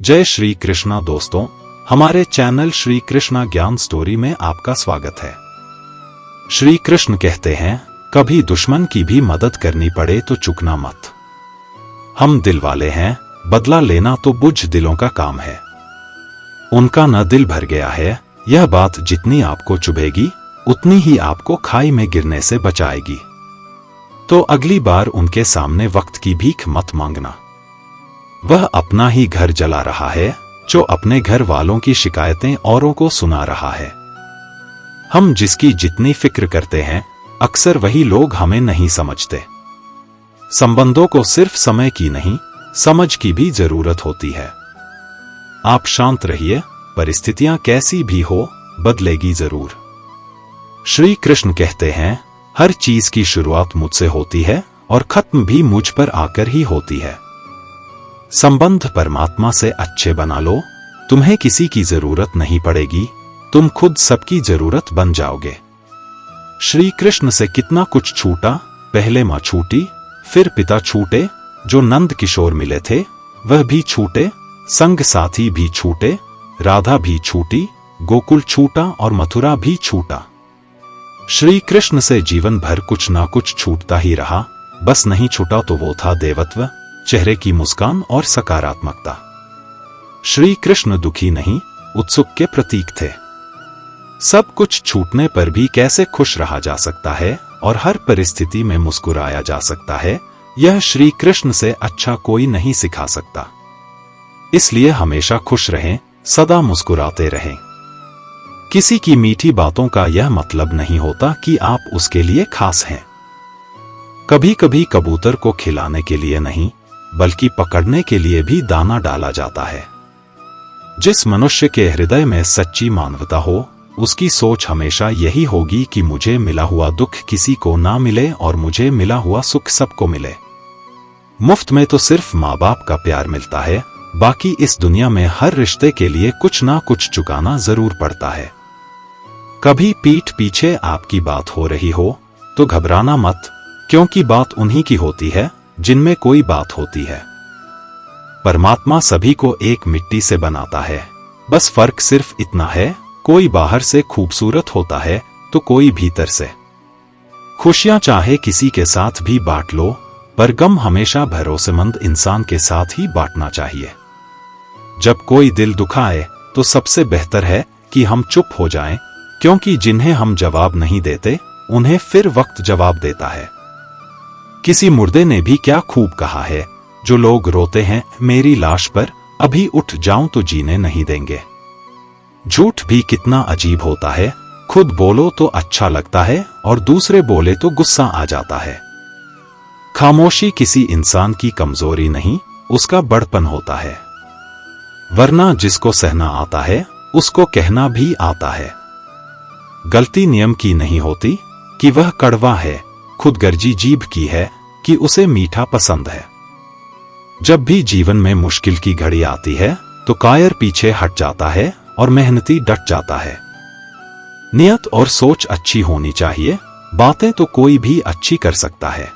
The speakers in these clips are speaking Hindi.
जय श्री कृष्णा दोस्तों, हमारे चैनल श्री कृष्णा ज्ञान स्टोरी में आपका स्वागत है। श्री कृष्ण कहते हैं, कभी दुश्मन की भी मदद करनी पड़े तो चूकना मत। हम दिल वाले हैं, बदला लेना तो बुझ दिलों का काम है। उनका न दिल भर गया है, यह बात जितनी आपको चुभेगी उतनी ही आपको खाई में गिरने से बचाएगी। तो अगली बार उनके सामने वक्त की भीख मत मांगना। वह अपना ही घर जला रहा है जो अपने घर वालों की शिकायतें औरों को सुना रहा है। हम जिसकी जितनी फिक्र करते हैं, अक्सर वही लोग हमें नहीं समझते। संबंधों को सिर्फ समय की नहीं, समझ की भी जरूरत होती है। आप शांत रहिए, परिस्थितियां कैसी भी हो, बदलेगी जरूर। श्री कृष्ण कहते हैं, हर चीज की शुरुआत मुझसे होती है और खत्म भी मुझ पर आकर ही होती है। संबंध परमात्मा से अच्छे बना लो, तुम्हें किसी की जरूरत नहीं पड़ेगी, तुम खुद सबकी जरूरत बन जाओगे। श्री कृष्ण से कितना कुछ छूटा, पहले मां छूटी, फिर पिता छूटे, जो नंद किशोर मिले थे वह भी छूटे, संग साथी भी छूटे, राधा भी छूटी, गोकुल छूटा और मथुरा भी छूटा। श्री कृष्ण से जीवन भर कुछ ना कुछ छूटता ही रहा, बस नहीं छूटा तो वो था देवत्व, चेहरे की मुस्कान और सकारात्मकता। श्री कृष्ण दुखी नहीं, उत्सुक के प्रतीक थे। सब कुछ छूटने पर भी कैसे खुश रहा जा सकता है और हर परिस्थिति में मुस्कुराया जा सकता है, यह श्री कृष्ण से अच्छा कोई नहीं सिखा सकता। इसलिए हमेशा खुश रहें, सदा मुस्कुराते रहें। किसी की मीठी बातों का यह मतलब नहीं होता कि आप उसके लिए खास हैं। कभी कभी कबूतर को खिलाने के लिए नहीं, बल्कि पकड़ने के लिए भी दाना डाला जाता है। जिस मनुष्य के हृदय में सच्ची मानवता हो, उसकी सोच हमेशा यही होगी कि मुझे मिला हुआ दुख किसी को ना मिले और मुझे मिला हुआ सुख सबको मिले। मुफ्त में तो सिर्फ माँ बाप का प्यार मिलता है, बाकी इस दुनिया में हर रिश्ते के लिए कुछ ना कुछ चुकाना जरूर पड़ता है। कभी पीठ पीछे आपकी बात हो रही हो तो घबराना मत, क्योंकि बात उन्हीं की होती है जिनमें कोई बात होती है। परमात्मा सभी को एक मिट्टी से बनाता है, बस फर्क सिर्फ इतना है, कोई बाहर से खूबसूरत होता है तो कोई भीतर से। खुशियां चाहे किसी के साथ भी बांट लो, पर गम हमेशा भरोसेमंद इंसान के साथ ही बांटना चाहिए। जब कोई दिल दुखाए तो सबसे बेहतर है कि हम चुप हो जाएं, क्योंकि जिन्हें हम जवाब नहीं देते उन्हें फिर वक्त जवाब देता है। किसी मुर्दे ने भी क्या खूब कहा है, जो लोग रोते हैं मेरी लाश पर, अभी उठ जाऊं तो जीने नहीं देंगे। झूठ भी कितना अजीब होता है, खुद बोलो तो अच्छा लगता है और दूसरे बोले तो गुस्सा आ जाता है। खामोशी किसी इंसान की कमजोरी नहीं, उसका बड़पन होता है। वरना जिसको सहना आता है उसको कहना भी आता है। गलती नियम की नहीं होती कि वह कड़वा है, खुदगर्जी जीभ की है कि उसे मीठा पसंद है। जब भी जीवन में मुश्किल की घड़ी आती है तो कायर पीछे हट जाता है और मेहनती डट जाता है। नियत और सोच अच्छी होनी चाहिए, बातें तो कोई भी अच्छी कर सकता है।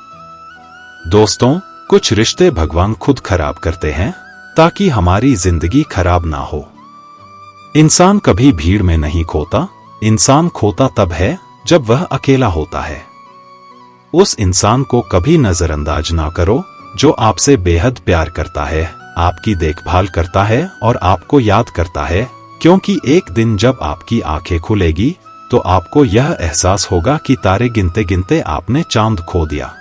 दोस्तों, कुछ रिश्ते भगवान खुद खराब करते हैं ताकि हमारी जिंदगी खराब ना हो। इंसान कभी भीड़ में नहीं खोता, इंसान खोता तब है जब वह अकेला होता है। उस इंसान को कभी नजरअंदाज ना करो जो आपसे बेहद प्यार करता है, आपकी देखभाल करता है और आपको याद करता है, क्योंकि एक दिन जब आपकी आंखें खुलेगी तो आपको यह एहसास होगा कि तारे गिनते गिनते आपने चांद खो दिया।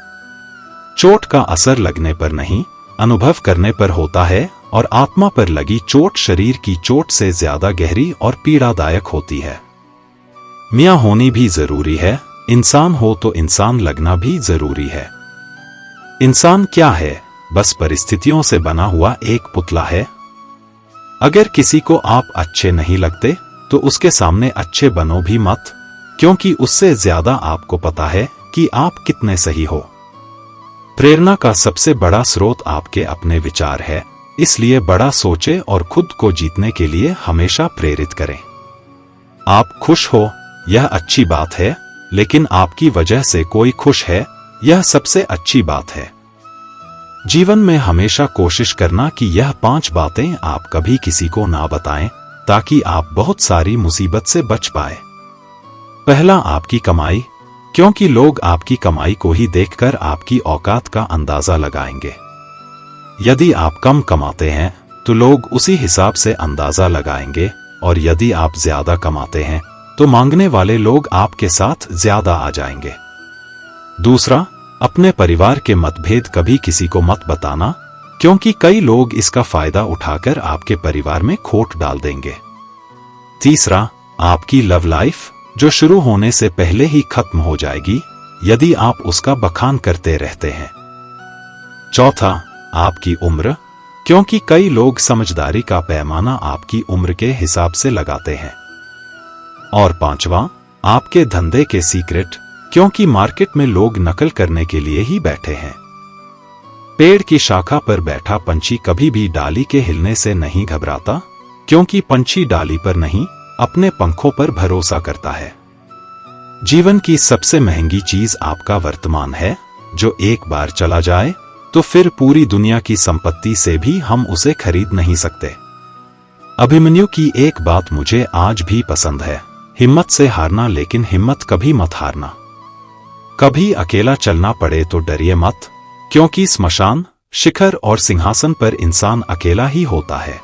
चोट का असर लगने पर नहीं, अनुभव करने पर होता है, और आत्मा पर लगी चोट शरीर की चोट से ज्यादा गहरी और पीड़ादायक होती है। मियां होनी भी जरूरी है, इंसान हो तो इंसान लगना भी जरूरी है। इंसान क्या है? बस परिस्थितियों से बना हुआ एक पुतला है। अगर किसी को आप अच्छे नहीं लगते तो उसके सामने अच्छे बनो भी मत, क्योंकि उससे ज्यादा आपको पता है कि आप कितने सही हो। प्रेरणा का सबसे बड़ा स्रोत आपके अपने विचार है, इसलिए बड़ा सोचे और खुद को जीतने के लिए हमेशा प्रेरित करें। आप खुश हो, यह अच्छी बात है, लेकिन आपकी वजह से कोई खुश है, यह सबसे अच्छी बात है। जीवन में हमेशा कोशिश करना कि यह 5 बातें आप कभी किसी को ना बताएं, ताकि आप बहुत सारी मुसीबत से बच पाए। पहला, आपकी कमाई, क्योंकि लोग आपकी कमाई को ही देखकर आपकी औकात का अंदाजा लगाएंगे। यदि आप कम कमाते हैं तो लोग उसी हिसाब से अंदाजा लगाएंगे, और यदि आप ज्यादा कमाते हैं तो मांगने वाले लोग आपके साथ ज्यादा आ जाएंगे। दूसरा, अपने परिवार के मतभेद कभी किसी को मत बताना, क्योंकि कई लोग इसका फायदा उठाकर आपके परिवार में खोट डाल देंगे। तीसरा, आपकी लव लाइफ, जो शुरू होने से पहले ही खत्म हो जाएगी यदि आप उसका बखान करते रहते हैं। चौथा, आपकी उम्र, क्योंकि कई लोग समझदारी का पैमाना आपकी उम्र के हिसाब से लगाते हैं। और पांचवा, आपके धंधे के सीक्रेट, क्योंकि मार्केट में लोग नकल करने के लिए ही बैठे हैं। पेड़ की शाखा पर बैठा पंछी कभी भी डाली के हिलने से नहीं घबराता, क्योंकि पंछी डाली पर नहीं अपने पंखों पर भरोसा करता है। जीवन की सबसे महंगी चीज आपका वर्तमान है, जो एक बार चला जाए तो फिर पूरी दुनिया की संपत्ति से भी हम उसे खरीद नहीं सकते। अभिमन्यु की एक बात मुझे आज भी पसंद है, हिम्मत से हारना, लेकिन हिम्मत कभी मत हारना। कभी अकेला चलना पड़े तो डरिए मत, क्योंकि स्मशान, शिखर और सिंहासन पर इंसान अकेला ही होता है।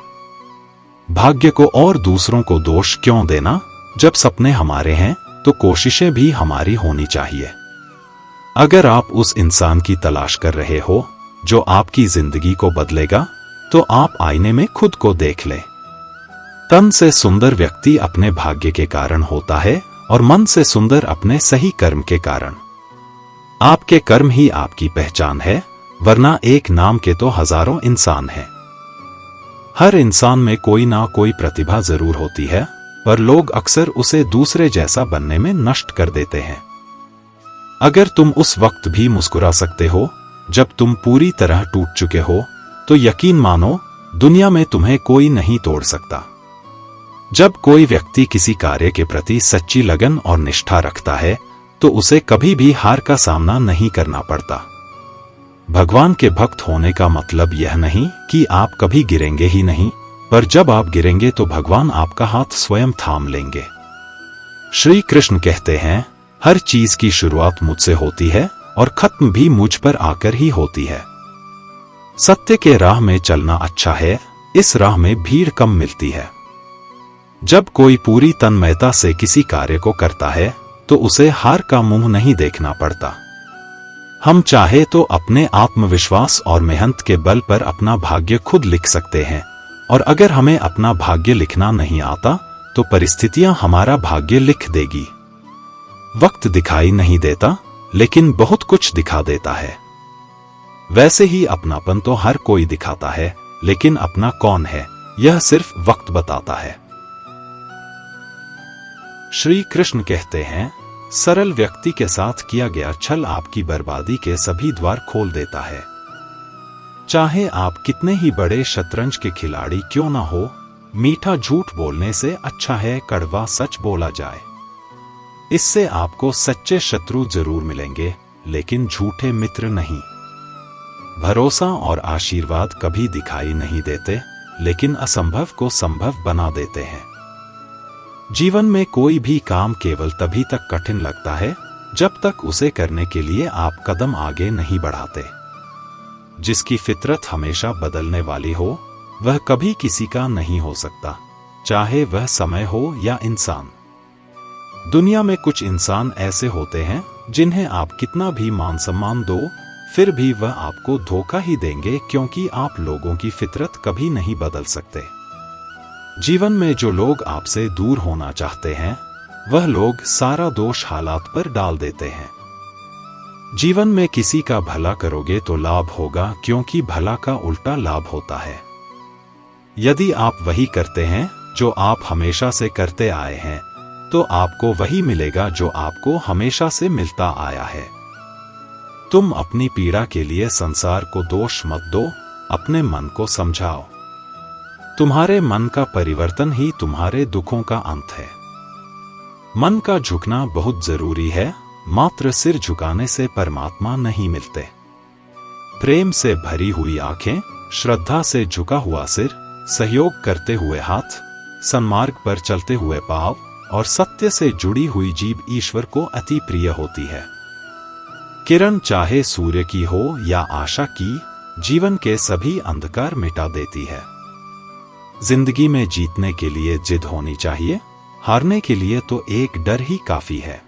भाग्य को और दूसरों को दोष क्यों देना, जब सपने हमारे हैं तो कोशिशें भी हमारी होनी चाहिए। अगर आप उस इंसान की तलाश कर रहे हो जो आपकी जिंदगी को बदलेगा, तो आप आईने में खुद को देख लें। तन से सुंदर व्यक्ति अपने भाग्य के कारण होता है, और मन से सुंदर अपने सही कर्म के कारण। आपके कर्म ही आपकी पहचान है, वरना एक नाम के तो हजारों इंसान हैं। हर इंसान में कोई ना कोई प्रतिभा जरूर होती है, पर लोग अक्सर उसे दूसरे जैसा बनने में नष्ट कर देते हैं। अगर तुम उस वक्त भी मुस्कुरा सकते हो जब तुम पूरी तरह टूट चुके हो, तो यकीन मानो दुनिया में तुम्हें कोई नहीं तोड़ सकता। जब कोई व्यक्ति किसी कार्य के प्रति सच्ची लगन और निष्ठा रखता है, तो उसे कभी भी हार का सामना नहीं करना पड़ता। भगवान के भक्त होने का मतलब यह नहीं कि आप कभी गिरेंगे ही नहीं, पर जब आप गिरेंगे तो भगवान आपका हाथ स्वयं थाम लेंगे। श्री कृष्ण कहते हैं, हर चीज की शुरुआत मुझसे होती है और खत्म भी मुझ पर आकर ही होती है। सत्य के राह में चलना अच्छा है, इस राह में भीड़ कम मिलती है। जब कोई पूरी तन्मयता से किसी कार्य को करता है तो उसे हार का मुंह नहीं देखना पड़ता। हम चाहे तो अपने आत्मविश्वास और मेहनत के बल पर अपना भाग्य खुद लिख सकते हैं, और अगर हमें अपना भाग्य लिखना नहीं आता तो परिस्थितियां हमारा भाग्य लिख देगी। वक्त दिखाई नहीं देता, लेकिन बहुत कुछ दिखा देता है। वैसे ही अपनापन तो हर कोई दिखाता है, लेकिन अपना कौन है यह सिर्फ वक्त बताता है। श्री कृष्ण कहते हैं, सरल व्यक्ति के साथ किया गया छल आपकी बर्बादी के सभी द्वार खोल देता है। चाहे आप कितने ही बड़े शतरंज के खिलाड़ी क्यों ना हो, मीठा झूठ बोलने से अच्छा है कड़वा सच बोला जाए। इससे आपको सच्चे शत्रु जरूर मिलेंगे, लेकिन झूठे मित्र नहीं। भरोसा और आशीर्वाद कभी दिखाई नहीं देते, लेकिन असंभव को संभव बना देते हैं। जीवन में कोई भी काम केवल तभी तक कठिन लगता है जब तक उसे करने के लिए आप कदम आगे नहीं बढ़ाते। जिसकी फितरत हमेशा बदलने वाली हो, वह कभी किसी का नहीं हो सकता, चाहे वह समय हो या इंसान। दुनिया में कुछ इंसान ऐसे होते हैं जिन्हें आप कितना भी मान सम्मान दो, फिर भी वह आपको धोखा ही देंगे, क्योंकि आप लोगों की फितरत कभी नहीं बदल सकते। जीवन में जो लोग आपसे दूर होना चाहते हैं, वह लोग सारा दोष हालात पर डाल देते हैं। जीवन में किसी का भला करोगे तो लाभ होगा, क्योंकि भला का उल्टा लाभ होता है। यदि आप वही करते हैं जो आप हमेशा से करते आए हैं, तो आपको वही मिलेगा जो आपको हमेशा से मिलता आया है। तुम अपनी पीड़ा के लिए संसार को दोष मत दो, अपने मन को समझाओ। तुम्हारे मन का परिवर्तन ही तुम्हारे दुखों का अंत है। मन का झुकना बहुत जरूरी है, मात्र सिर झुकाने से परमात्मा नहीं मिलते। प्रेम से भरी हुई आंखें, श्रद्धा से झुका हुआ सिर, सहयोग करते हुए हाथ, सन्मार्ग पर चलते हुए पांव और सत्य से जुड़ी हुई जीभ ईश्वर को अति प्रिय होती है। किरण चाहे सूर्य की हो या आशा की, जीवन के सभी अंधकार मिटा देती है। जिंदगी में जीतने के लिए जिद होनी चाहिए, हारने के लिए तो एक डर ही काफी है।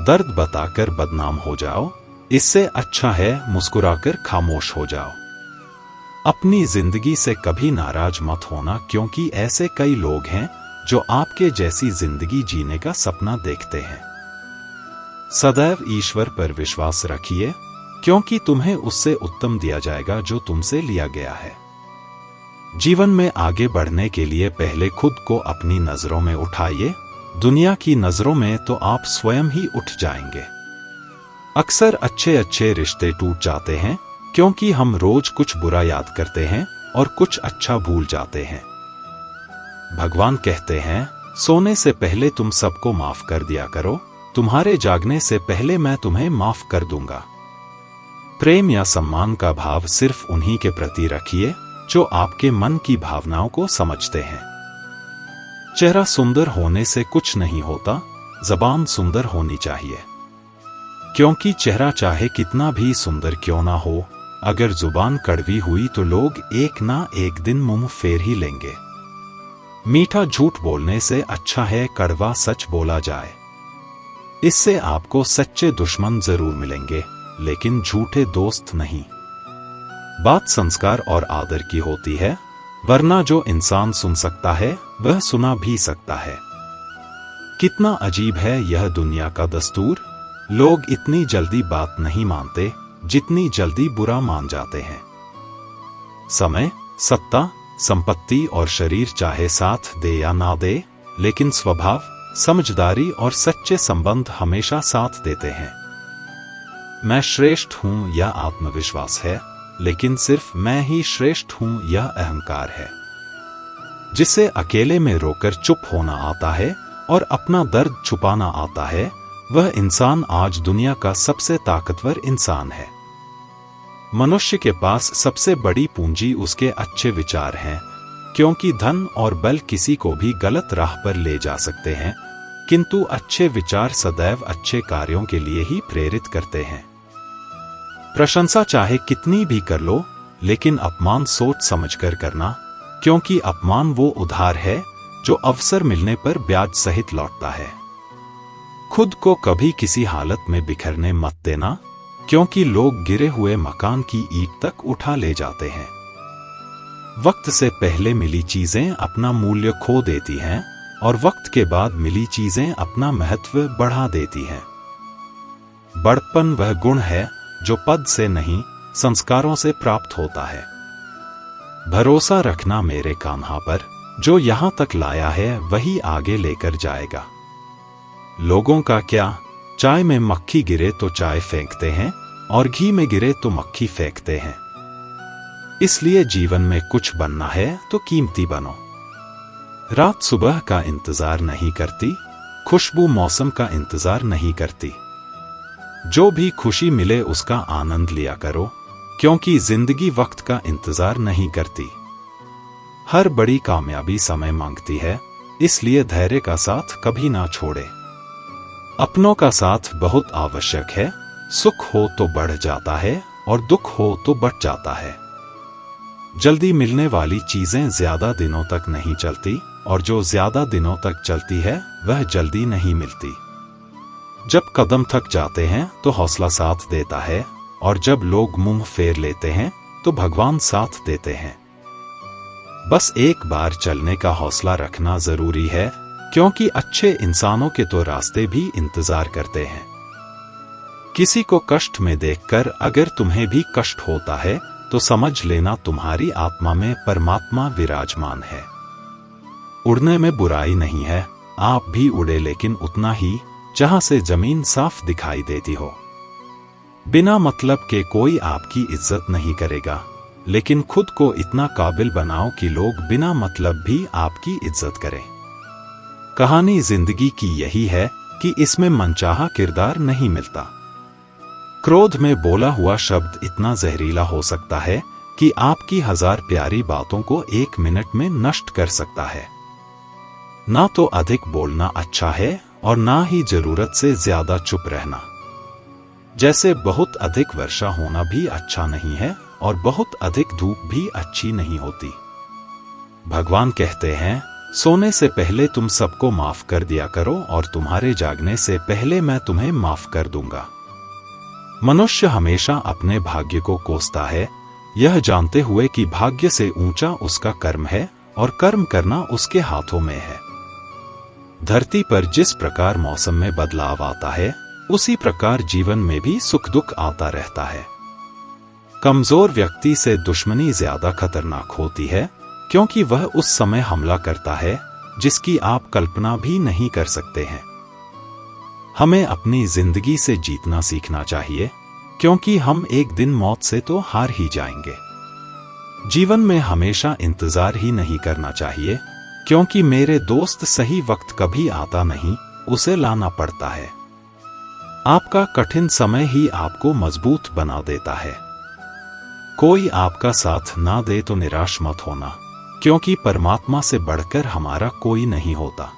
दर्द बताकर बदनाम हो जाओ, इससे अच्छा है मुस्कुराकर खामोश हो जाओ। अपनी जिंदगी से कभी नाराज मत होना, क्योंकि ऐसे कई लोग हैं जो आपके जैसी जिंदगी जीने का सपना देखते हैं। सदैव ईश्वर पर विश्वास रखिए, क्योंकि तुम्हें उससे उत्तम दिया जाएगा जो तुमसे लिया गया है। जीवन में आगे बढ़ने के लिए पहले खुद को अपनी नजरों में उठाइए, दुनिया की नजरों में तो आप स्वयं ही उठ जाएंगे। अक्सर अच्छे अच्छे रिश्ते टूट जाते हैं, क्योंकि हम रोज कुछ बुरा याद करते हैं और कुछ अच्छा भूल जाते हैं। भगवान कहते हैं, सोने से पहले तुम सबको माफ कर दिया करो, तुम्हारे जागने से पहले मैं तुम्हें माफ कर दूंगा। प्रेम या सम्मान का भाव सिर्फ उन्हीं के प्रति रखिए जो आपके मन की भावनाओं को समझते हैं। चेहरा सुंदर होने से कुछ नहीं होता, ज़बान सुंदर होनी चाहिए। क्योंकि चेहरा चाहे कितना भी सुंदर क्यों ना हो, अगर जुबान कड़वी हुई तो लोग एक ना एक दिन मुंह फेर ही लेंगे। मीठा झूठ बोलने से अच्छा है कड़वा सच बोला जाए। इससे आपको सच्चे दुश्मन जरूर मिलेंगे, लेकिन झूठे दोस्त नहीं। बात संस्कार और आदर की होती है, वरना जो इंसान सुन सकता है वह सुना भी सकता है। कितना अजीब है यह दुनिया का दस्तूर, लोग इतनी जल्दी बात नहीं मानते जितनी जल्दी बुरा मान जाते हैं। समय, सत्ता, संपत्ति और शरीर चाहे साथ दे या ना दे, लेकिन स्वभाव, समझदारी और सच्चे संबंध हमेशा साथ देते हैं। मैं श्रेष्ठ हूं यह आत्मविश्वास है, लेकिन सिर्फ मैं ही श्रेष्ठ हूं यह अहंकार है। जिसे अकेले में रोकर चुप होना आता है और अपना दर्द छुपाना आता है, वह इंसान आज दुनिया का सबसे ताकतवर इंसान है। मनुष्य के पास सबसे बड़ी पूंजी उसके अच्छे विचार हैं, क्योंकि धन और बल किसी को भी गलत राह पर ले जा सकते हैं, किंतु अच्छे विचार सदैव अच्छे कार्यों के लिए ही प्रेरित करते हैं। प्रशंसा चाहे कितनी भी कर लो, लेकिन अपमान सोच समझकर करना, क्योंकि अपमान वो उधार है जो अवसर मिलने पर ब्याज सहित लौटता है। खुद को कभी किसी हालत में बिखरने मत देना, क्योंकि लोग गिरे हुए मकान की ईंट तक उठा ले जाते हैं। वक्त से पहले मिली चीजें अपना मूल्य खो देती हैं और वक्त के बाद मिली चीजें अपना महत्व बढ़ा देती हैं। बड़प्पन वह गुण है जो पद से नहीं, संस्कारों से प्राप्त होता है। भरोसा रखना मेरे कान्हा पर, जो यहां तक लाया है वही आगे लेकर जाएगा। लोगों का क्या, चाय में मक्खी गिरे तो चाय फेंकते हैं और घी में गिरे तो मक्खी फेंकते हैं। इसलिए जीवन में कुछ बनना है तो कीमती बनो। रात सुबह का इंतजार नहीं करती, खुशबू मौसम का इंतजार नहीं करती। जो भी खुशी मिले उसका आनंद लिया करो, क्योंकि जिंदगी वक्त का इंतजार नहीं करती। हर बड़ी कामयाबी समय मांगती है, इसलिए धैर्य का साथ कभी ना छोड़े। अपनों का साथ बहुत आवश्यक है, सुख हो तो बढ़ जाता है और दुख हो तो बढ़ जाता है। जल्दी मिलने वाली चीजें ज्यादा दिनों तक नहीं चलती, और जो ज्यादा दिनों तक चलती है वह जल्दी नहीं मिलती। जब कदम थक जाते हैं तो हौसला साथ देता है, और जब लोग मुंह फेर लेते हैं तो भगवान साथ देते हैं। बस एक बार चलने का हौसला रखना जरूरी है, क्योंकि अच्छे इंसानों के तो रास्ते भी इंतजार करते हैं। किसी को कष्ट में देखकर अगर तुम्हें भी कष्ट होता है तो समझ लेना तुम्हारी आत्मा में परमात्मा विराजमान है। उड़ने में बुराई नहीं है, आप भी उड़े, लेकिन उतना ही जहां से जमीन साफ दिखाई देती हो। बिना मतलब के कोई आपकी इज्जत नहीं करेगा, लेकिन खुद को इतना काबिल बनाओ कि लोग बिना मतलब भी आपकी इज्जत करें। कहानी जिंदगी की यही है कि इसमें मनचाहा किरदार नहीं मिलता। क्रोध में बोला हुआ शब्द इतना जहरीला हो सकता है कि आपकी 1000 प्यारी बातों को 1 मिनट में नष्ट कर सकता है। ना तो अधिक बोलना अच्छा है और ना ही जरूरत से ज्यादा चुप रहना। जैसे बहुत अधिक वर्षा होना भी अच्छा नहीं है और बहुत अधिक धूप भी अच्छी नहीं होती। भगवान कहते हैं, सोने से पहले तुम सबको माफ कर दिया करो और तुम्हारे जागने से पहले मैं तुम्हें माफ कर दूंगा। मनुष्य हमेशा अपने भाग्य को कोसता है, यह जानते हुए कि भाग्य से ऊंचा उसका कर्म है और कर्म करना उसके हाथों में है। धरती पर जिस प्रकार मौसम में बदलाव आता है, उसी प्रकार जीवन में भी सुख दुख आता रहता है। कमजोर व्यक्ति से दुश्मनी ज्यादा खतरनाक होती है, क्योंकि वह उस समय हमला करता है जिसकी आप कल्पना भी नहीं कर सकते हैं। हमें अपनी जिंदगी से जीतना सीखना चाहिए, क्योंकि हम एक दिन मौत से तो हार ही जाएंगे। जीवन में हमेशा इंतजार ही नहीं करना चाहिए, क्योंकि मेरे दोस्त सही वक्त कभी आता नहीं, उसे लाना पड़ता है। आपका कठिन समय ही आपको मजबूत बना देता है। कोई आपका साथ ना दे तो निराश मत होना, क्योंकि परमात्मा से बढ़कर हमारा कोई नहीं होता।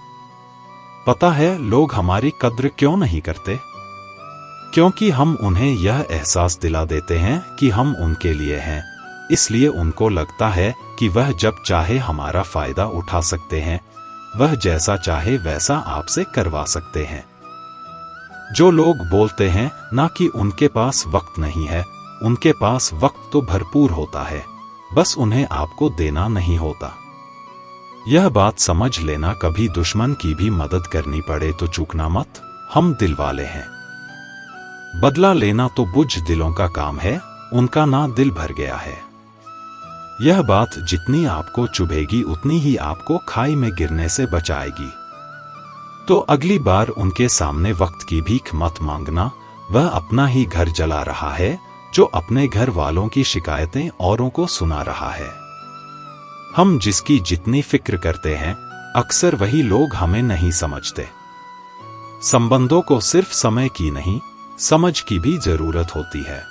पता है लोग हमारी कद्र क्यों नहीं करते? क्योंकि हम उन्हें यह एहसास दिला देते हैं कि हम उनके लिए हैं, इसलिए उनको लगता है कि वह जब चाहे हमारा फायदा उठा सकते हैं, वह जैसा चाहे वैसा आपसे करवा सकते हैं। जो लोग बोलते हैं ना कि उनके पास वक्त नहीं है, उनके पास वक्त तो भरपूर होता है, बस उन्हें आपको देना नहीं होता। यह बात समझ लेना, कभी दुश्मन की भी मदद करनी पड़े तो चूकना मत, हम दिल वाले हैं। बदला लेना तो बुझ दिलों का काम है, उनका ना दिल भर गया है। यह बात जितनी आपको चुभेगी उतनी ही आपको खाई में गिरने से बचाएगी। तो अगली बार उनके सामने वक्त की भीख मत मांगना, वह अपना ही घर जला रहा है जो अपने घर वालों की शिकायतें औरों को सुना रहा है। हम जिसकी जितनी फिक्र करते हैं, अक्सर वही लोग हमें नहीं समझते। संबंधों को सिर्फ समय की नहीं, समझ की भी जरूरत होती है।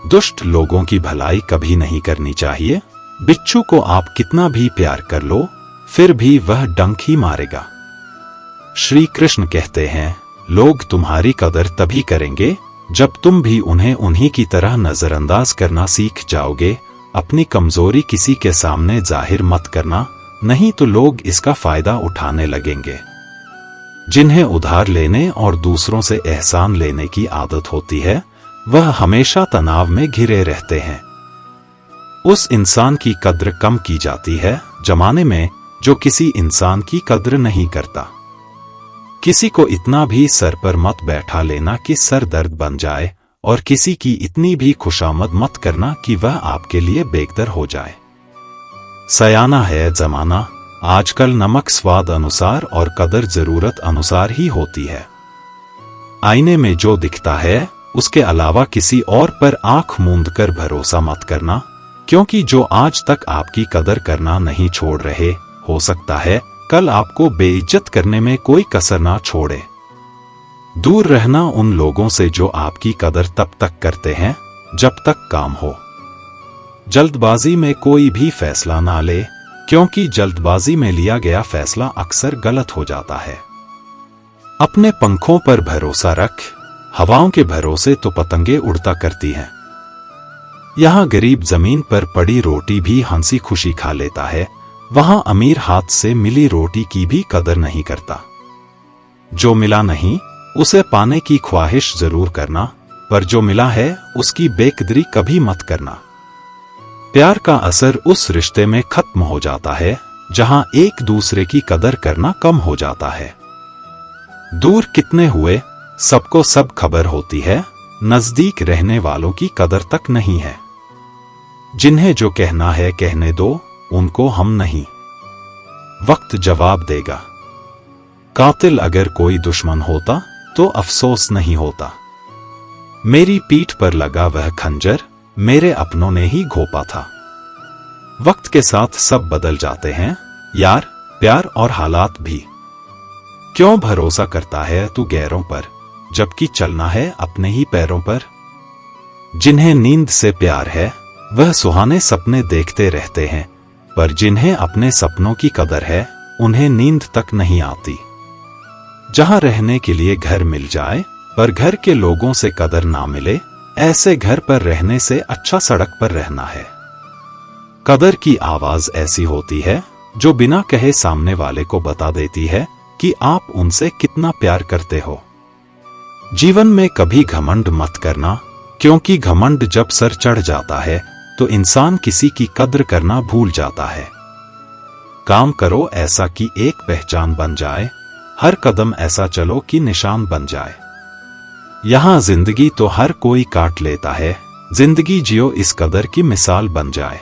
दुष्ट लोगों की भलाई कभी नहीं करनी चाहिए। बिच्छू को आप कितना भी प्यार कर लो, फिर भी वह डंक ही मारेगा। श्री कृष्ण कहते हैं, लोग तुम्हारी कदर तभी करेंगे जब तुम भी उन्हें उन्हीं की तरह नजरअंदाज करना सीख जाओगे। अपनी कमजोरी किसी के सामने जाहिर मत करना, नहीं तो लोग इसका फायदा उठाने लगेंगे। जिन्हें उधार लेने और दूसरों से एहसान लेने की आदत होती है, वह हमेशा तनाव में घिरे रहते हैं। उस इंसान की कद्र कम की जाती है जमाने में जो किसी इंसान की कद्र नहीं करता। किसी को इतना भी सर पर मत बैठा लेना कि सर दर्द बन जाए, और किसी की इतनी भी खुशामद मत करना कि वह आपके लिए बेकदर हो जाए। सयाना है जमाना, आजकल नमक स्वाद अनुसार और कदर जरूरत अनुसार ही होती है। आईने में जो दिखता है, उसके अलावा किसी और पर आंख मूंद कर भरोसा मत करना, क्योंकि जो आज तक आपकी कदर करना नहीं छोड़ रहे, हो सकता है कल आपको बेइज्जत करने में कोई कसर ना छोड़े। दूर रहना उन लोगों से जो आपकी कदर तब तक करते हैं जब तक काम हो। जल्दबाजी में कोई भी फैसला ना ले, क्योंकि जल्दबाजी में लिया गया फैसला अक्सर गलत हो जाता है। अपने पंखों पर भरोसा रख, हवाओं के भरोसे तो पतंगे उड़ता करती हैं। यहाँ गरीब जमीन पर पड़ी रोटी भी हंसी खुशी खा लेता है, वहां अमीर हाथ से मिली रोटी की भी कदर नहीं करता। जो मिला नहीं उसे पाने की ख्वाहिश जरूर करना, पर जो मिला है उसकी बेकदरी कभी मत करना। प्यार का असर उस रिश्ते में खत्म हो जाता है जहां एक दूसरे की कदर करना कम हो जाता है। दूर कितने हुए सबको सब खबर होती है, नजदीक रहने वालों की कदर तक नहीं है। जिन्हें जो कहना है कहने दो, उनको हम नहीं। वक्त जवाब देगा। कातिल अगर कोई दुश्मन होता तो अफसोस नहीं होता। मेरी पीठ पर लगा वह खंजर मेरे अपनों ने ही घोंपा था। वक्त के साथ सब बदल जाते हैं, यार, प्यार और हालात भी। क्यों भरोसा करता है तू गैरों पर, जबकि चलना है अपने ही पैरों पर। जिन्हें नींद से प्यार है वह सुहाने सपने देखते रहते हैं, पर जिन्हें अपने सपनों की कदर है उन्हें नींद तक नहीं आती। जहां रहने के लिए घर मिल जाए पर घर के लोगों से कदर ना मिले, ऐसे घर पर रहने से अच्छा सड़क पर रहना है। कदर की आवाज ऐसी होती है जो बिना कहे सामने वाले को बता देती है कि आप उनसे कितना प्यार करते हो। जीवन में कभी घमंड मत करना, क्योंकि घमंड जब सर चढ़ जाता है तो इंसान किसी की कद्र करना भूल जाता है। काम करो ऐसा कि एक पहचान बन जाए, हर कदम ऐसा चलो कि निशान बन जाए। यहां जिंदगी तो हर कोई काट लेता है, जिंदगी जियो इस कदर की मिसाल बन जाए।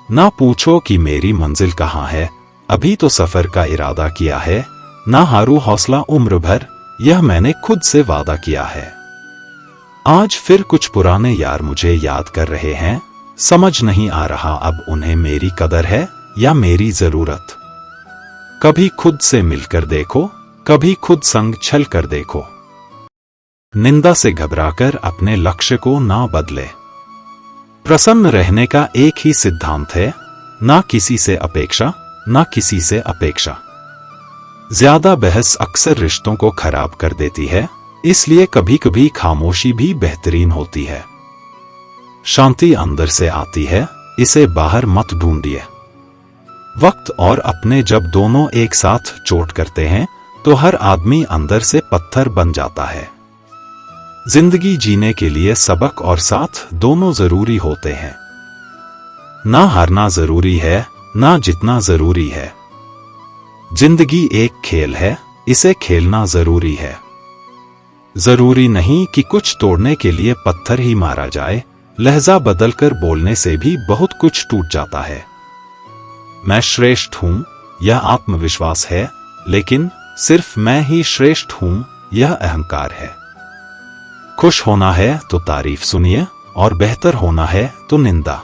ना पूछो कि मेरी मंजिल कहां है, अभी तो सफर का इरादा किया है। ना हारू हौसला उम्र भर, यह मैंने खुद से वादा किया है। आज फिर कुछ पुराने यार मुझे याद कर रहे हैं, समझ नहीं आ रहा अब उन्हें मेरी कदर है या मेरी जरूरत। कभी खुद से मिलकर देखो, कभी खुद संग छल कर देखो। निंदा से घबराकर अपने लक्ष्य को ना बदले। प्रसन्न रहने का एक ही सिद्धांत है, ना किसी से अपेक्षा, ना किसी से अपेक्षा। ज्यादा बहस अक्सर रिश्तों को खराब कर देती है, इसलिए कभी कभी खामोशी भी बेहतरीन होती है। शांति अंदर से आती है, इसे बाहर मत ढूंढिए। वक्त और अपने जब दोनों एक साथ चोट करते हैं तो हर आदमी अंदर से पत्थर बन जाता है। जिंदगी जीने के लिए सबक और साथ दोनों जरूरी होते हैं। ना हारना जरूरी है, ना जीतना जरूरी है। जिंदगी एक खेल है, इसे खेलना जरूरी है। जरूरी नहीं कि कुछ तोड़ने के लिए पत्थर ही मारा जाए, लहजा बदलकर बोलने से भी बहुत कुछ टूट जाता है। मैं श्रेष्ठ हूं, यह आत्मविश्वास है, लेकिन सिर्फ मैं ही श्रेष्ठ हूं, यह अहंकार है। खुश होना है तो तारीफ सुनिए, और बेहतर होना है तो निंदा।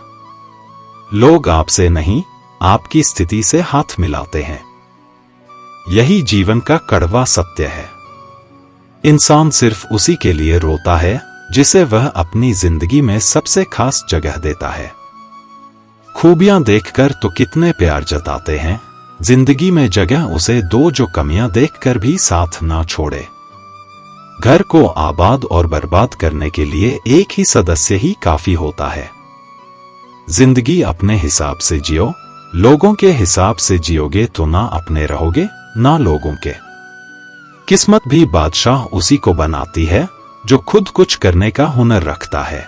लोग आपसे नहीं, आपकी स्थिति से हाथ मिलाते हैं। यही जीवन का कड़वा सत्य है। इंसान सिर्फ उसी के लिए रोता है जिसे वह अपनी जिंदगी में सबसे खास जगह देता है। खूबियां देखकर तो कितने प्यार जताते हैं, जिंदगी में जगह उसे दो जो कमियां देखकर भी साथ ना छोड़े। घर को आबाद और बर्बाद करने के लिए एक ही सदस्य ही काफी होता है। जिंदगी अपने हिसाब से जियो, लोगों के हिसाब से जियोगे तो ना अपने रहोगे ना लोगों के। किस्मत भी बादशाह उसी को बनाती है जो खुद कुछ करने का हुनर रखता है।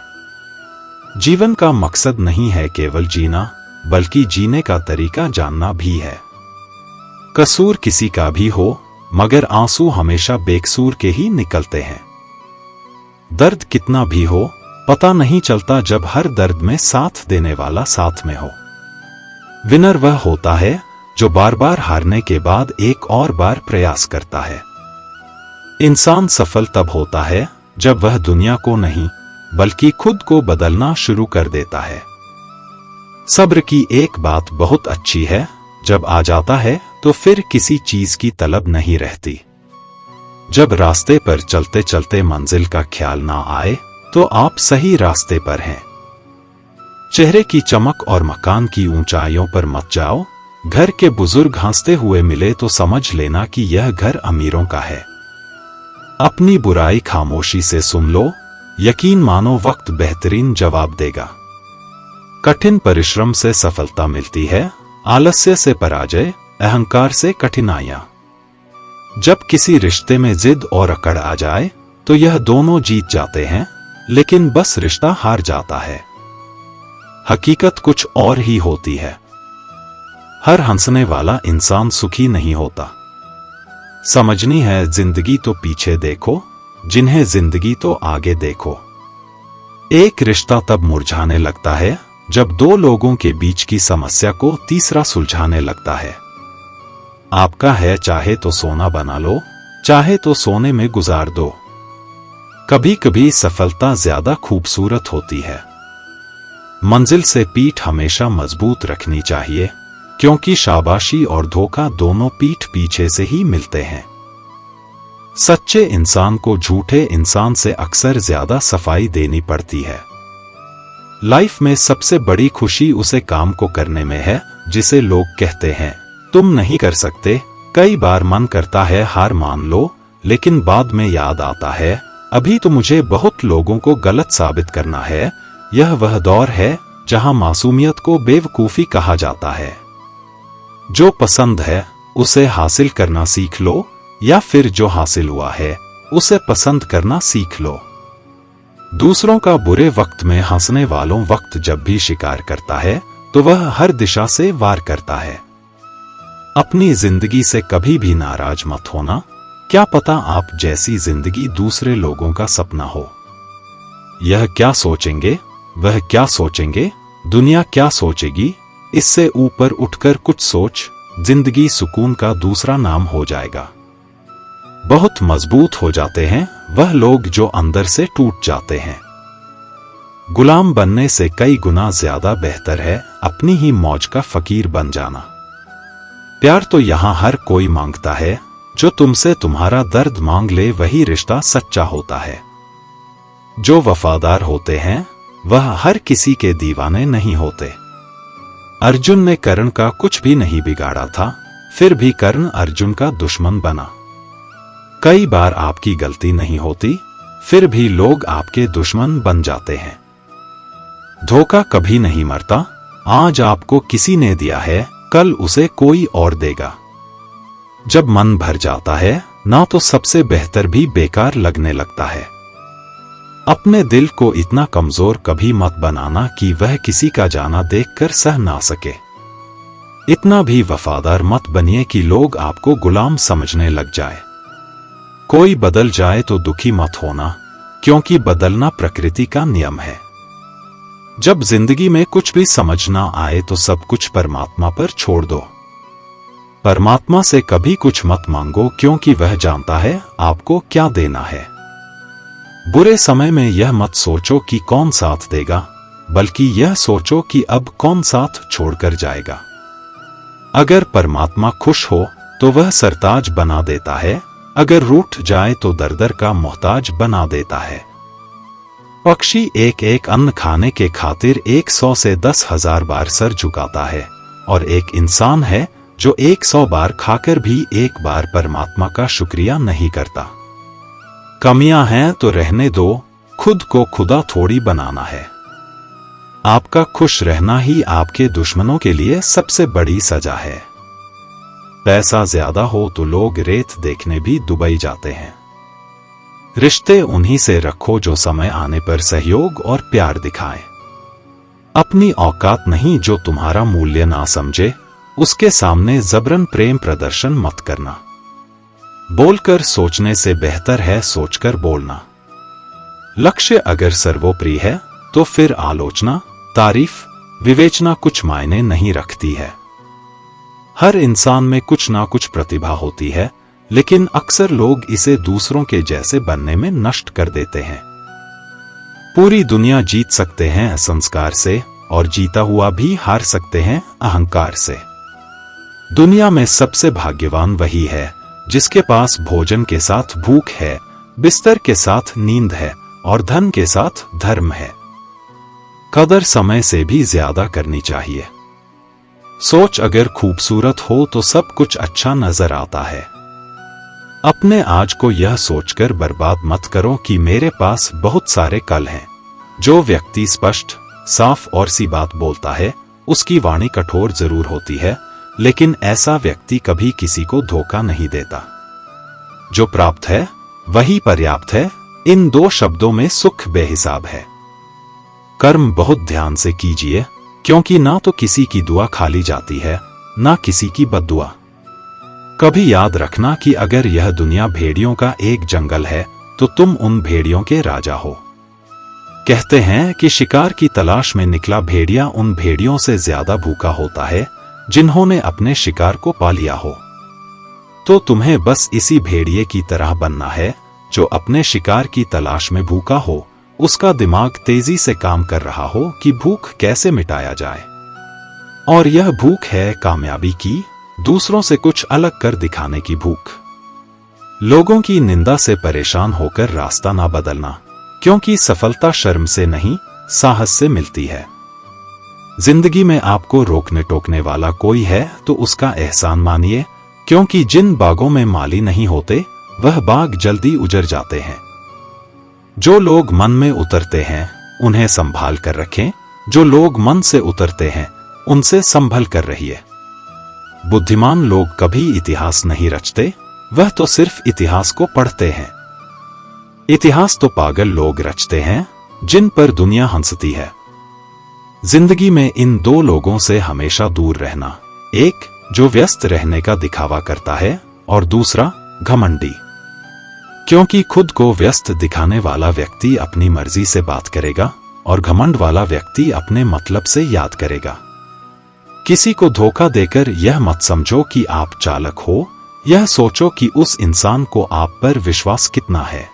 जीवन का मकसद नहीं है केवल जीना, बल्कि जीने का तरीका जानना भी है। कसूर किसी का भी हो, मगर आंसू हमेशा बेकसूर के ही निकलते हैं। दर्द कितना भी हो, पता नहीं चलता जब हर दर्द में साथ देने वाला साथ में हो। विनर वह होता है जो बार बार हारने के बाद एक और बार प्रयास करता है। इंसान सफल तब होता है जब वह दुनिया को नहीं, बल्कि खुद को बदलना शुरू कर देता है। सब्र की एक बात बहुत अच्छी है, जब आ जाता है तो फिर किसी चीज की तलब नहीं रहती। जब रास्ते पर चलते चलते मंजिल का ख्याल ना आए तो आप सही रास्ते पर हैं। चेहरे की चमक और मकान की ऊंचाइयों पर मत जाओ। घर के बुजुर्ग हंसते हुए मिले तो समझ लेना कि यह घर अमीरों का है। अपनी बुराई खामोशी से सुन लो, यकीन मानो वक्त बेहतरीन जवाब देगा। कठिन परिश्रम से सफलता मिलती है, आलस्य से पराजय, अहंकार से कठिनाइयां। जब किसी रिश्ते में जिद और अकड़ आ जाए तो यह दोनों जीत जाते हैं, लेकिन बस रिश्ता हार जाता है। हकीकत कुछ और ही होती है। हर हंसने वाला इंसान सुखी नहीं होता। समझनी है जिंदगी तो पीछे देखो, जिन्हें जिंदगी तो आगे देखो। एक रिश्ता तब मुरझाने लगता है जब दो लोगों के बीच की समस्या को तीसरा सुलझाने लगता है। आपका है चाहे तो सोना बना लो, चाहे तो सोने में गुजार दो। कभी कभी सफलता ज्यादा खूबसूरत होती है। मंजिल से पीठ हमेशा मजबूत रखनी चाहिए, क्योंकि शाबाशी और धोखा दोनों पीठ पीछे से ही मिलते हैं। सच्चे इंसान को झूठे इंसान से अक्सर ज्यादा सफाई देनी पड़ती है। लाइफ में सबसे बड़ी खुशी उसे काम को करने में है जिसे लोग कहते हैं तुम नहीं कर सकते। कई बार मन करता है हार मान लो, लेकिन बाद में याद आता है अभी तो मुझे बहुत लोगों को गलत साबित करना है। यह वह दौर है जहां मासूमियत को बेवकूफी कहा जाता है। जो पसंद है उसे हासिल करना सीख लो, या फिर जो हासिल हुआ है उसे पसंद करना सीख लो। दूसरों का बुरे वक्त में हंसने वालों वक्त जब भी शिकार करता है तो वह हर दिशा से वार करता है। अपनी जिंदगी से कभी भी नाराज मत होना, क्या पता आप जैसी जिंदगी दूसरे लोगों का सपना हो। यह क्या सोचेंगे, वह क्या सोचेंगे, दुनिया क्या सोचेगी, इससे ऊपर उठकर कुछ सोच। जिंदगी सुकून का दूसरा नाम हो जाएगा। बहुत मजबूत हो जाते हैं वह लोग जो अंदर से टूट जाते हैं। गुलाम बनने से कई गुना ज्यादा बेहतर है अपनी ही मौज का फकीर बन जाना। प्यार तो यहां हर कोई मांगता है, जो तुमसे तुम्हारा दर्द मांग ले वही रिश्ता सच्चा होता है। जो वफादार होते हैं वह हर किसी के दीवाने नहीं होते। अर्जुन ने कर्ण का कुछ भी नहीं बिगाड़ा था, फिर भी कर्ण अर्जुन का दुश्मन बना। कई बार आपकी गलती नहीं होती, फिर भी लोग आपके दुश्मन बन जाते हैं। धोखा कभी नहीं मरता, आज आपको किसी ने दिया है कल उसे कोई और देगा। जब मन भर जाता है ना तो सबसे बेहतर भी बेकार लगने लगता है। अपने दिल को इतना कमजोर कभी मत बनाना कि वह किसी का जाना देखकर सह ना सके। इतना भी वफादार मत बनिए कि लोग आपको गुलाम समझने लग जाए। कोई बदल जाए तो दुखी मत होना, क्योंकि बदलना प्रकृति का नियम है। जब जिंदगी में कुछ भी समझ ना आए तो सब कुछ परमात्मा पर छोड़ दो। परमात्मा से कभी कुछ मत मांगो, क्योंकि वह जानता है आपको क्या देना है। बुरे समय में यह मत सोचो कि कौन साथ देगा, बल्कि यह सोचो कि अब कौन साथ छोड़कर जाएगा। अगर परमात्मा खुश हो तो वह सरताज बना देता है, अगर रूठ जाए तो दर-दर का मोहताज बना देता है। पक्षी एक एक अन्न खाने के खातिर 100 से 10,000 बार सर झुकाता है, और एक इंसान है जो 100 बार खाकर भी एक बार परमात्मा का शुक्रिया नहीं करता। कमियां हैं तो रहने दो, खुद को खुदा थोड़ी बनाना है। आपका खुश रहना ही आपके दुश्मनों के लिए सबसे बड़ी सजा है। पैसा ज्यादा हो तो लोग रेत देखने भी दुबई जाते हैं। रिश्ते उन्हीं से रखो जो समय आने पर सहयोग और प्यार दिखाएं। अपनी औकात नहीं जो तुम्हारा मूल्य ना समझे, उसके सामने जबरन प्रेम प्रदर्शन मत करना। बोलकर सोचने से बेहतर है सोचकर बोलना। लक्ष्य अगर सर्वोपरि है तो फिर आलोचना, तारीफ, विवेचना कुछ मायने नहीं रखती है। हर इंसान में कुछ ना कुछ प्रतिभा होती है, लेकिन अक्सर लोग इसे दूसरों के जैसे बनने में नष्ट कर देते हैं। पूरी दुनिया जीत सकते हैं संस्कार से, और जीता हुआ भी हार सकते हैं अहंकार से। दुनिया में सबसे भाग्यवान वही है जिसके पास भोजन के साथ भूख है, बिस्तर के साथ नींद है, और धन के साथ धर्म है। कदर समय से भी ज्यादा करनी चाहिए। सोच अगर खूबसूरत हो तो सब कुछ अच्छा नजर आता है। अपने आज को यह सोचकर बर्बाद मत करो कि मेरे पास बहुत सारे कल हैं। जो व्यक्ति स्पष्ट, साफ और सी बात बोलता है, उसकी वाणी कठोर जरूर होती है, लेकिन ऐसा व्यक्ति कभी किसी को धोखा नहीं देता। जो प्राप्त है वही पर्याप्त है, इन दो शब्दों में सुख बेहिसाब है। कर्म बहुत ध्यान से कीजिए, क्योंकि ना तो किसी की दुआ खाली जाती है, ना किसी की बद्दुआ। कभी याद रखना कि अगर यह दुनिया भेड़ियों का एक जंगल है तो तुम उन भेड़ियों के राजा हो। कहते हैं कि शिकार की तलाश में निकला भेड़िया उन भेड़ियों से ज्यादा भूखा होता है जिन्होंने अपने शिकार को पा लिया हो। तो तुम्हें बस इसी भेड़िए की तरह बनना है जो अपने शिकार की तलाश में भूखा हो, उसका दिमाग तेजी से काम कर रहा हो कि भूख कैसे मिटाया जाए। और यह भूख है कामयाबी की, दूसरों से कुछ अलग कर दिखाने की भूख। लोगों की निंदा से परेशान होकर रास्ता ना बदलना, क्योंकि सफलता शर्म से नहीं, साहस से मिलती है। जिंदगी में आपको रोकने टोकने वाला कोई है तो उसका एहसान मानिए, क्योंकि जिन बागों में माली नहीं होते वह बाग जल्दी उजड़ जाते हैं। जो लोग मन में उतरते हैं उन्हें संभाल कर रखें, जो लोग मन से उतरते हैं उनसे संभल कर रहिए। बुद्धिमान लोग कभी इतिहास नहीं रचते, वह तो सिर्फ इतिहास को पढ़ते हैं। इतिहास तो पागल लोग रचते हैं जिन पर दुनिया हंसती है। जिंदगी में इन दो लोगों से हमेशा दूर रहना, एक जो व्यस्त रहने का दिखावा करता है और दूसरा घमंडी। क्योंकि खुद को व्यस्त दिखाने वाला व्यक्ति अपनी मर्जी से बात करेगा और घमंड वाला व्यक्ति अपने मतलब से याद करेगा। किसी को धोखा देकर यह मत समझो कि आप चालाक हो, यह सोचो कि उस इंसान को आप पर विश्वास कितना है।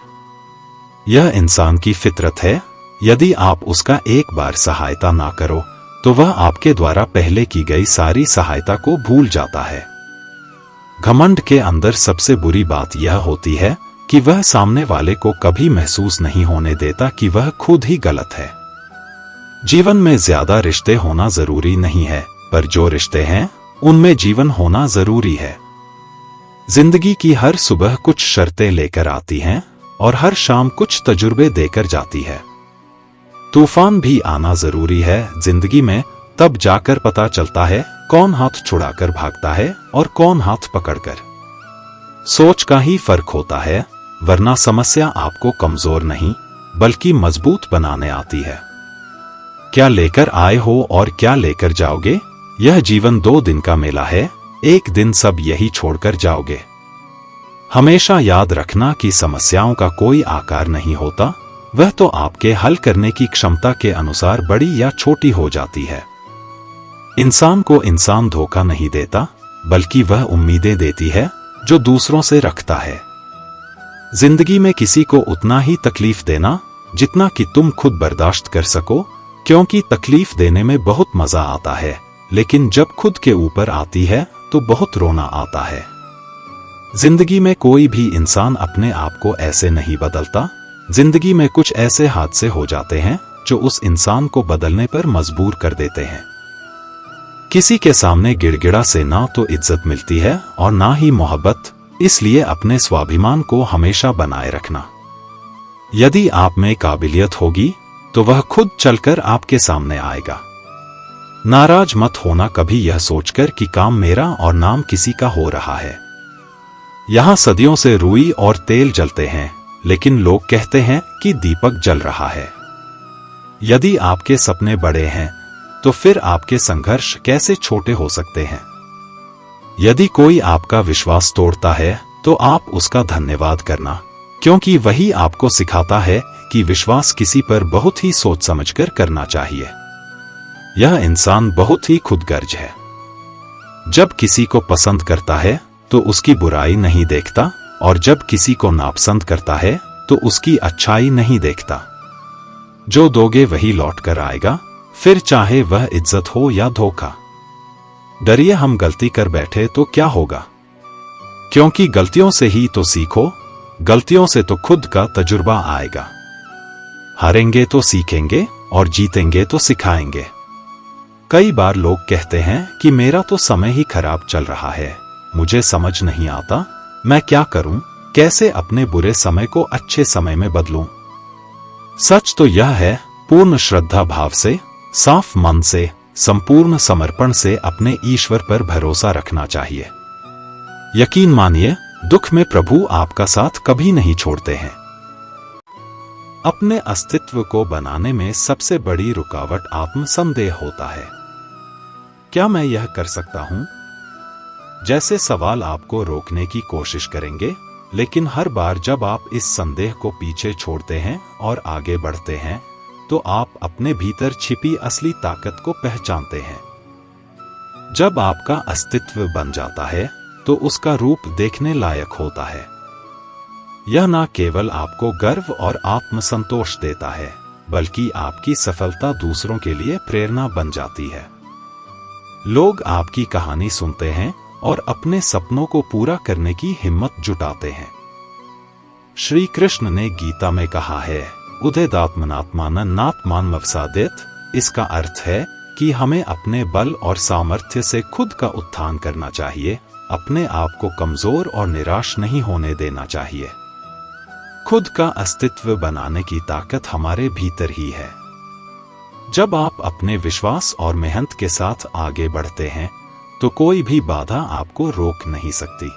यह इंसान की फितरत है, यदि आप उसका एक बार सहायता ना करो तो वह आपके द्वारा पहले की गई सारी सहायता को भूल जाता है। घमंड के अंदर सबसे बुरी बात यह होती है कि वह सामने वाले को कभी महसूस नहीं होने देता कि वह खुद ही गलत है। जीवन में ज्यादा रिश्ते होना जरूरी नहीं है, पर जो रिश्ते हैं उनमें जीवन होना जरूरी है। जिंदगी की हर सुबह कुछ शर्तें लेकर आती हैं और हर शाम कुछ तजुर्बे देकर जाती है। तूफान भी आना जरूरी है जिंदगी में, तब जाकर पता चलता है कौन हाथ छुड़ाकर भागता है और कौन हाथ पकड़कर। सोच का ही फर्क होता है, वरना समस्या आपको कमजोर नहीं बल्कि मजबूत बनाने आती है। क्या लेकर आए हो और क्या लेकर जाओगे, यह जीवन 2 दिन का मेला है, एक दिन सब यही छोड़कर जाओगे। हमेशा याद रखना कि समस्याओं का कोई आकार नहीं होता, वह तो आपके हल करने की क्षमता के अनुसार बड़ी या छोटी हो जाती है। इंसान को इंसान धोखा नहीं देता, बल्कि वह उम्मीदें देती है जो दूसरों से रखता है। जिंदगी में किसी को उतना ही तकलीफ देना जितना कि तुम खुद बर्दाश्त कर सको, क्योंकि तकलीफ देने में बहुत मजा आता है, लेकिन जब खुद के ऊपर आती है तो बहुत रोना आता है। जिंदगी में कोई भी इंसान अपने आप को ऐसे नहीं बदलता। जिंदगी में कुछ ऐसे हादसे हो जाते हैं जो उस इंसान को बदलने पर मजबूर कर देते हैं। किसी के सामने गिड़गिड़ा से ना तो इज्जत मिलती है और ना ही मोहब्बत, इसलिए अपने स्वाभिमान को हमेशा बनाए रखना। यदि आप में काबिलियत होगी तो वह खुद चलकर आपके सामने आएगा। नाराज मत होना कभी यह सोचकर कि काम मेरा और नाम किसी का हो रहा है। यहां सदियों से रुई और तेल जलते हैं, लेकिन लोग कहते हैं कि दीपक जल रहा है। यदि आपके सपने बड़े हैं तो फिर आपके संघर्ष कैसे छोटे हो सकते हैं। यदि कोई आपका विश्वास तोड़ता है तो आप उसका धन्यवाद करना, क्योंकि वही आपको सिखाता है कि विश्वास किसी पर बहुत ही सोच समझकर करना चाहिए। यह इंसान बहुत ही खुदगर्ज है। जब किसी को पसंद करता है तो उसकी बुराई नहीं देखता, और जब किसी को नापसंद करता है तो उसकी अच्छाई नहीं देखता। जो दोगे वही लौट कर आएगा, फिर चाहे वह इज्जत हो या धोखा। डरिए हम गलती कर बैठे तो क्या होगा, क्योंकि गलतियों से ही तो सीखो, गलतियों से तो खुद का तजुर्बा आएगा। हारेंगे तो सीखेंगे और जीतेंगे तो सिखाएंगे। कई बार लोग कहते हैं कि मेरा तो समय ही खराब चल रहा है, मुझे समझ नहीं आता मैं क्या करूं, कैसे अपने बुरे समय को अच्छे समय में बदलूं। सच तो यह है, पूर्ण श्रद्धा भाव से, साफ मन से, संपूर्ण समर्पण से अपने ईश्वर पर भरोसा रखना चाहिए। यकीन मानिए, दुख में प्रभु आपका साथ कभी नहीं छोड़ते हैं। अपने अस्तित्व को बनाने में सबसे बड़ी रुकावट आत्मसंदेह होता है। क्या मैं यह कर सकता हूं? जैसे सवाल आपको रोकने की कोशिश करेंगे, लेकिन हर बार जब आप इस संदेह को पीछे छोड़ते हैं और आगे बढ़ते हैं तो आप अपने भीतर छिपी असली ताकत को पहचानते हैं। जब आपका अस्तित्व बन जाता है तो उसका रूप देखने लायक होता है। यह न केवल आपको गर्व और आत्मसंतोष देता है, बल्कि आपकी सफलता दूसरों के लिए प्रेरणा बन जाती है। लोग आपकी कहानी सुनते हैं और अपने सपनों को पूरा करने की हिम्मत जुटाते हैं। श्री कृष्ण ने गीता में कहा है, उदयदात्मनात्मान नात्मान मवसादेत। इसका अर्थ है कि हमें अपने बल और सामर्थ्य से खुद का उत्थान करना चाहिए, अपने आप को कमजोर और निराश नहीं होने देना चाहिए। खुद का अस्तित्व बनाने की ताकत हमारे भीतर ही है। जब आप अपने विश्वास और मेहनत के साथ आगे बढ़ते हैं तो कोई भी बाधा आपको रोक नहीं सकती।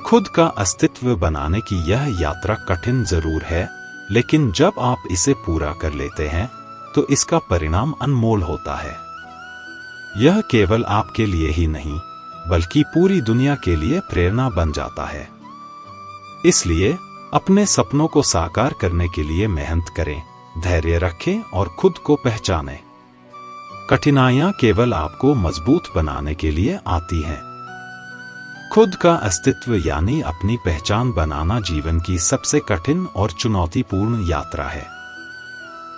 खुद का अस्तित्व बनाने की यह यात्रा कठिन जरूर है, लेकिन जब आप इसे पूरा कर लेते हैं तो इसका परिणाम अनमोल होता है। यह केवल आपके लिए ही नहीं बल्कि पूरी दुनिया के लिए प्रेरणा बन जाता है। इसलिए अपने सपनों को साकार करने के लिए मेहनत करें, धैर्य रखें और खुद को पहचानें। कठिनाइयां केवल आपको मजबूत बनाने के लिए आती हैं। खुद का अस्तित्व यानी अपनी पहचान बनाना जीवन की सबसे कठिन और चुनौतीपूर्ण यात्रा है।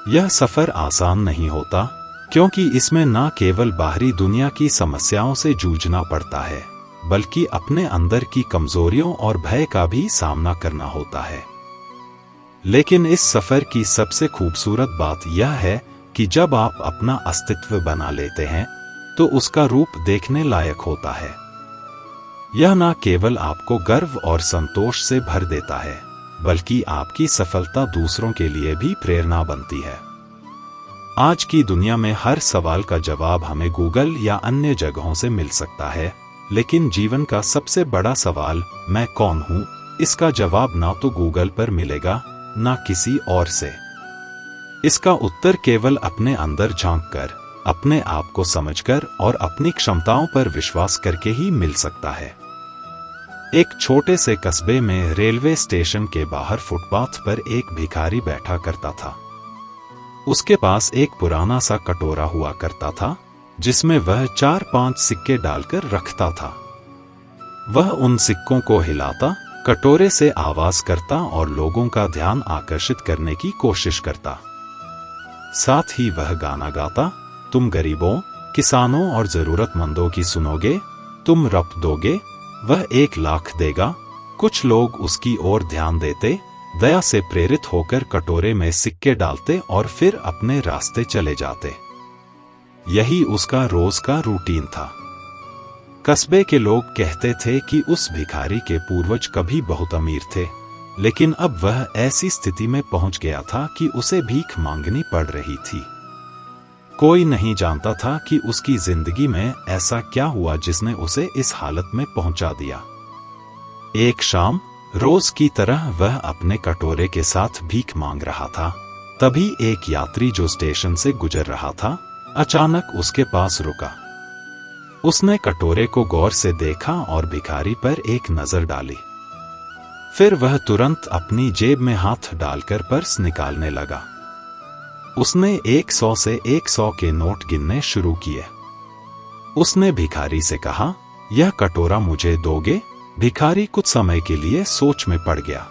यह सफर आसान नहीं होता, क्योंकि इसमें न केवल बाहरी दुनिया की समस्याओं से जूझना पड़ता है, बल्कि अपने अंदर की कमजोरियों और भय का भी सामना करना होता है। लेकिन इस सफर की सबसे खूबसूरत बात यह है कि जब आप अपना अस्तित्व बना लेते हैं तो उसका रूप देखने लायक होता है। यह न केवल आपको गर्व और संतोष से भर देता है, बल्कि आपकी सफलता दूसरों के लिए भी प्रेरणा बनती है। आज की दुनिया में हर सवाल का जवाब हमें गूगल या अन्य जगहों से मिल सकता है, लेकिन जीवन का सबसे बड़ा सवाल, मैं कौन हूं, इसका जवाब ना तो गूगल पर मिलेगा ना किसी और से। इसका उत्तर केवल अपने अंदर झांककर, अपने आप को समझकर और अपनी क्षमताओं पर विश्वास करके ही मिल सकता है। एक छोटे से कस्बे में रेलवे स्टेशन के बाहर फुटपाथ पर एक भिखारी बैठा करता था। उसके पास एक पुराना सा कटोरा हुआ करता था, जिसमें वह 4-5 सिक्के डालकर रखता था। वह उन सिक्कों को हिलाता, कटोरे से आवाज करता और लोगों का ध्यान आकर्षित करने की कोशिश करता। साथ ही वह गाना गाता, तुम गरीबों, किसानों और जरूरतमंदों की सुनोगे, तुम रप दोगे, वह 1 लाख देगा। कुछ लोग उसकी ओर ध्यान देते, दया से प्रेरित होकर कटोरे में सिक्के डालते और फिर अपने रास्ते चले जाते। यही उसका रोज का रूटीन था। कस्बे के लोग कहते थे कि उस भिखारी के पूर्वज कभी बहुत अमीर थे, लेकिन अब वह ऐसी स्थिति में पहुंच गया था कि उसे भीख मांगनी पड़ रही थी। कोई नहीं जानता था कि उसकी जिंदगी में ऐसा क्या हुआ जिसने उसे इस हालत में पहुंचा दिया। एक शाम, रोज की तरह वह अपने कटोरे के साथ भीख मांग रहा था। तभी एक यात्री जो स्टेशन से गुजर रहा था, अचानक उसके पास रुका। उसने कटोरे को गौर से देखा और भिखारी पर एक नजर डाली। फिर वह तुरंत अपनी जेब में हाथ डालकर पर्स निकालने लगा। उसने 100 से 100 के नोट गिनने शुरू किए। उसने भिखारी से कहा, यह कटोरा मुझे दोगे? भिखारी कुछ समय के लिए सोच में पड़ गया।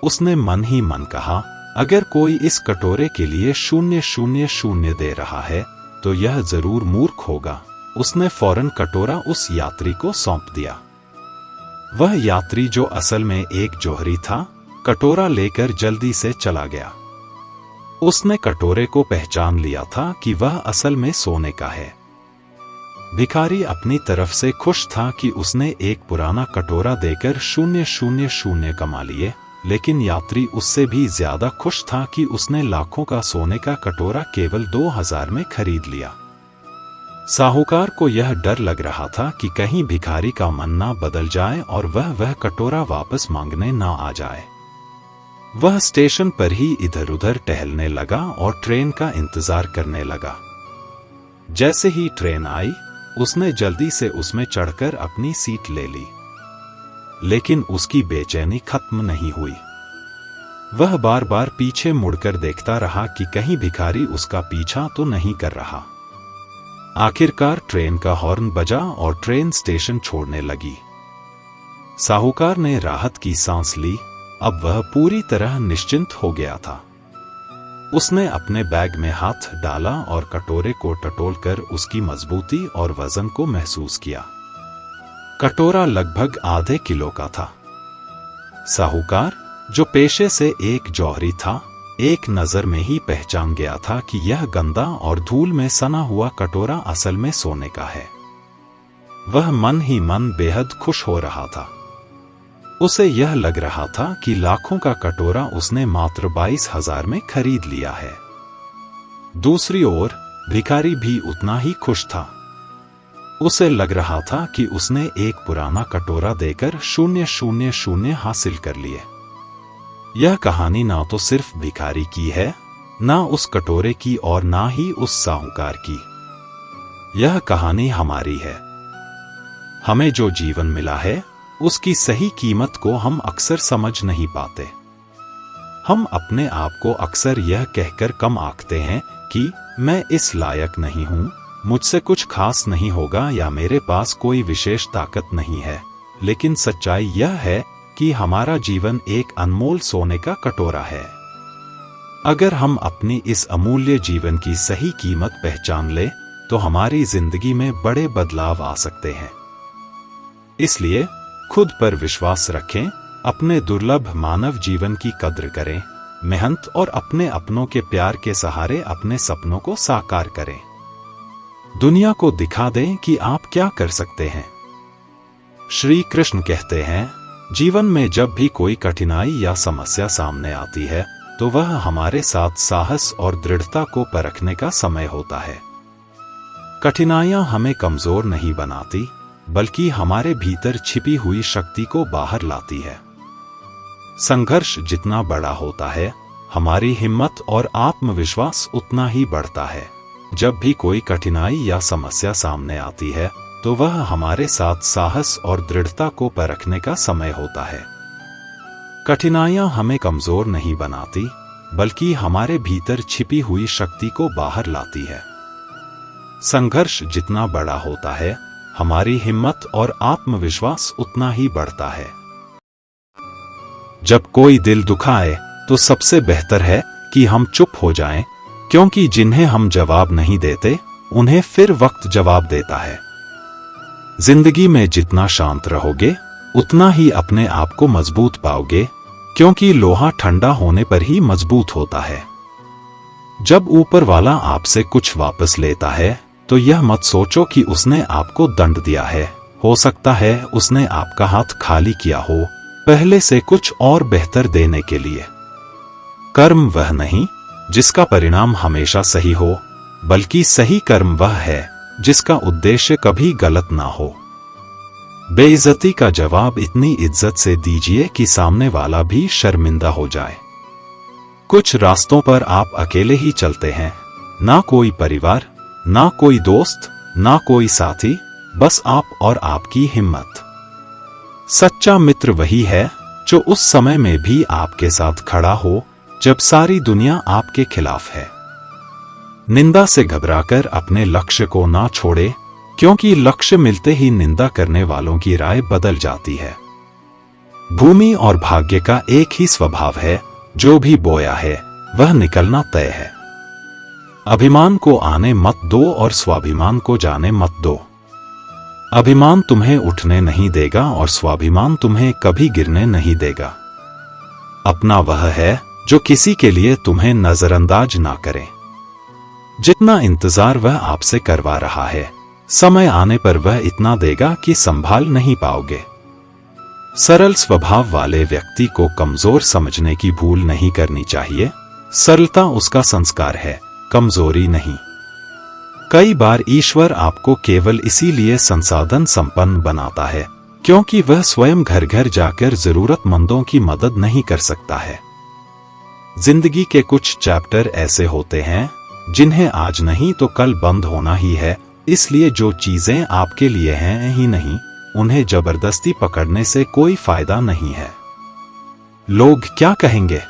उसने मन ही मन कहा, अगर कोई इस कटोरे के लिए 000 दे रहा है तो यह जरूर मूर्ख होगा। उसने फौरन कटोरा उस यात्री को सौंप दिया। वह यात्री, जो असल में एक जोहरी था, कटोरा लेकर जल्दी से चला गया। उसने कटोरे को पहचान लिया था कि वह असल में सोने का है। भिखारी अपनी तरफ से खुश था कि उसने एक पुराना कटोरा देकर 000 कमा लिए, लेकिन यात्री उससे भी ज्यादा खुश था कि उसने लाखों का सोने का कटोरा केवल 2000 में खरीद लिया। साहूकार को यह डर लग रहा था कि कहीं भिखारी का मन ना बदल जाए और वह कटोरा वापस मांगने ना आ जाए। वह स्टेशन पर ही इधर उधर टहलने लगा और ट्रेन का इंतजार करने लगा। जैसे ही ट्रेन आई, उसने जल्दी से उसमें चढ़कर अपनी सीट ले ली। लेकिन उसकी बेचैनी खत्म नहीं हुई। वह बार बार पीछे मुड़कर देखता रहा कि कहीं भिखारी उसका पीछा तो नहीं कर रहा। आखिरकार ट्रेन का हॉर्न बजा और ट्रेन स्टेशन छोड़ने लगी। साहूकार ने राहत की सांस ली। अब वह पूरी तरह निश्चिंत हो गया था। उसने अपने बैग में हाथ डाला और कटोरे को टटोलकर उसकी मजबूती और वजन को महसूस किया। कटोरा लगभग आधे किलो का था। साहूकार, जो पेशे से एक जौहरी था, एक नजर में ही पहचान गया था कि यह गंदा और धूल में सना हुआ कटोरा असल में सोने का है। वह मन ही मन बेहद खुश हो रहा था। उसे यह लग रहा था कि लाखों का कटोरा उसने मात्र 22,000 में खरीद लिया है। दूसरी ओर भिखारी भी उतना ही खुश था। उसे लग रहा था कि उसने एक पुराना कटोरा देकर 000 हासिल कर लिए। यह कहानी ना तो सिर्फ भिखारी की है, ना उस कटोरे की और ना ही उस साहूकार की। यह कहानी हमारी है। हमें जो जीवन मिला है उसकी सही कीमत को हम अक्सर समझ नहीं पाते। हम अपने आप को अक्सर यह कहकर कम आंकते हैं कि मैं इस लायक नहीं हूं, मुझसे कुछ खास नहीं होगा या मेरे पास कोई विशेष ताकत नहीं है। लेकिन सच्चाई यह है कि हमारा जीवन एक अनमोल सोने का कटोरा है। अगर हम अपनी इस अमूल्य जीवन की सही कीमत पहचान ले तो हमारी जिंदगी में बड़े बदलाव आ सकते हैं। इसलिए खुद पर विश्वास रखें, अपने दुर्लभ मानव जीवन की कद्र करें, मेहनत और अपने अपनों के प्यार के सहारे अपने सपनों को साकार करें। दुनिया को दिखा दें कि आप क्या कर सकते हैं। श्री कृष्ण कहते हैं, जीवन में जब भी कोई कठिनाई या समस्या सामने आती है तो वह हमारे साथ साहस और दृढ़ता को परखने का समय होता है। कठिनाइयां हमें कमजोर नहीं बनाती, बल्कि हमारे भीतर छिपी हुई शक्ति को बाहर लाती है। संघर्ष जितना बड़ा होता है, हमारी हिम्मत और आत्मविश्वास उतना ही बढ़ता है। जब भी कोई कठिनाई या समस्या सामने आती है तो वह हमारे साथ साहस और दृढ़ता को परखने का समय होता है। कठिनाइयां हमें कमजोर नहीं बनाती, बल्कि हमारे भीतर छिपी हुई शक्ति को बाहर लाती है। संघर्ष जितना बड़ा होता है, हमारी हिम्मत और आत्मविश्वास उतना ही बढ़ता है। जब कोई दिल दुखाए तो सबसे बेहतर है कि हम चुप हो जाएं, क्योंकि जिन्हें हम जवाब नहीं देते उन्हें फिर वक्त जवाब देता है। जिंदगी में जितना शांत रहोगे उतना ही अपने आप को मजबूत पाओगे, क्योंकि लोहा ठंडा होने पर ही मजबूत होता है। जब ऊपर वाला आपसे कुछ वापस लेता है तो यह मत सोचो कि उसने आपको दंड दिया है। हो सकता है उसने आपका हाथ खाली किया हो, पहले से कुछ और बेहतर देने के लिए। कर्म वह नहीं जिसका परिणाम हमेशा सही हो, बल्कि सही कर्म वह है जिसका उद्देश्य कभी गलत ना हो। बेइज्जती का जवाब इतनी इज्जत से दीजिए कि सामने वाला भी शर्मिंदा हो जाए। कुछ रास्तों पर आप अकेले ही चलते हैं, ना कोई परिवार, ना कोई दोस्त, ना कोई साथी, बस आप और आपकी हिम्मत। सच्चा मित्र वही है जो उस समय में भी आपके साथ खड़ा हो जब सारी दुनिया आपके खिलाफ है। निंदा से घबराकर अपने लक्ष्य को ना छोड़े, क्योंकि लक्ष्य मिलते ही निंदा करने वालों की राय बदल जाती है। भूमि और भाग्य का एक ही स्वभाव है, जो भी बोया है वह निकलना तय है। अभिमान को आने मत दो और स्वाभिमान को जाने मत दो। अभिमान तुम्हें उठने नहीं देगा और स्वाभिमान तुम्हें कभी गिरने नहीं देगा। अपना वह है जो किसी के लिए तुम्हें नजरअंदाज ना करे। जितना इंतजार वह आपसे करवा रहा है, समय आने पर वह इतना देगा कि संभाल नहीं पाओगे। सरल स्वभाव वाले व्यक्ति को कमजोर समझने की भूल नहीं करनी चाहिए। सरलता उसका संस्कार है, कमजोरी नहीं। कई बार ईश्वर आपको केवल इसीलिए संसाधन संपन्न बनाता है क्योंकि वह स्वयं घर घर जाकर जरूरतमंदों की मदद नहीं कर सकता है। जिंदगी के कुछ चैप्टर ऐसे होते हैं जिन्हें आज नहीं तो कल बंद होना ही है, इसलिए जो चीजें आपके लिए हैं ही नहीं, उन्हें जबरदस्ती पकड़ने से कोई फायदा नहीं है। लोग क्या कहेंगे?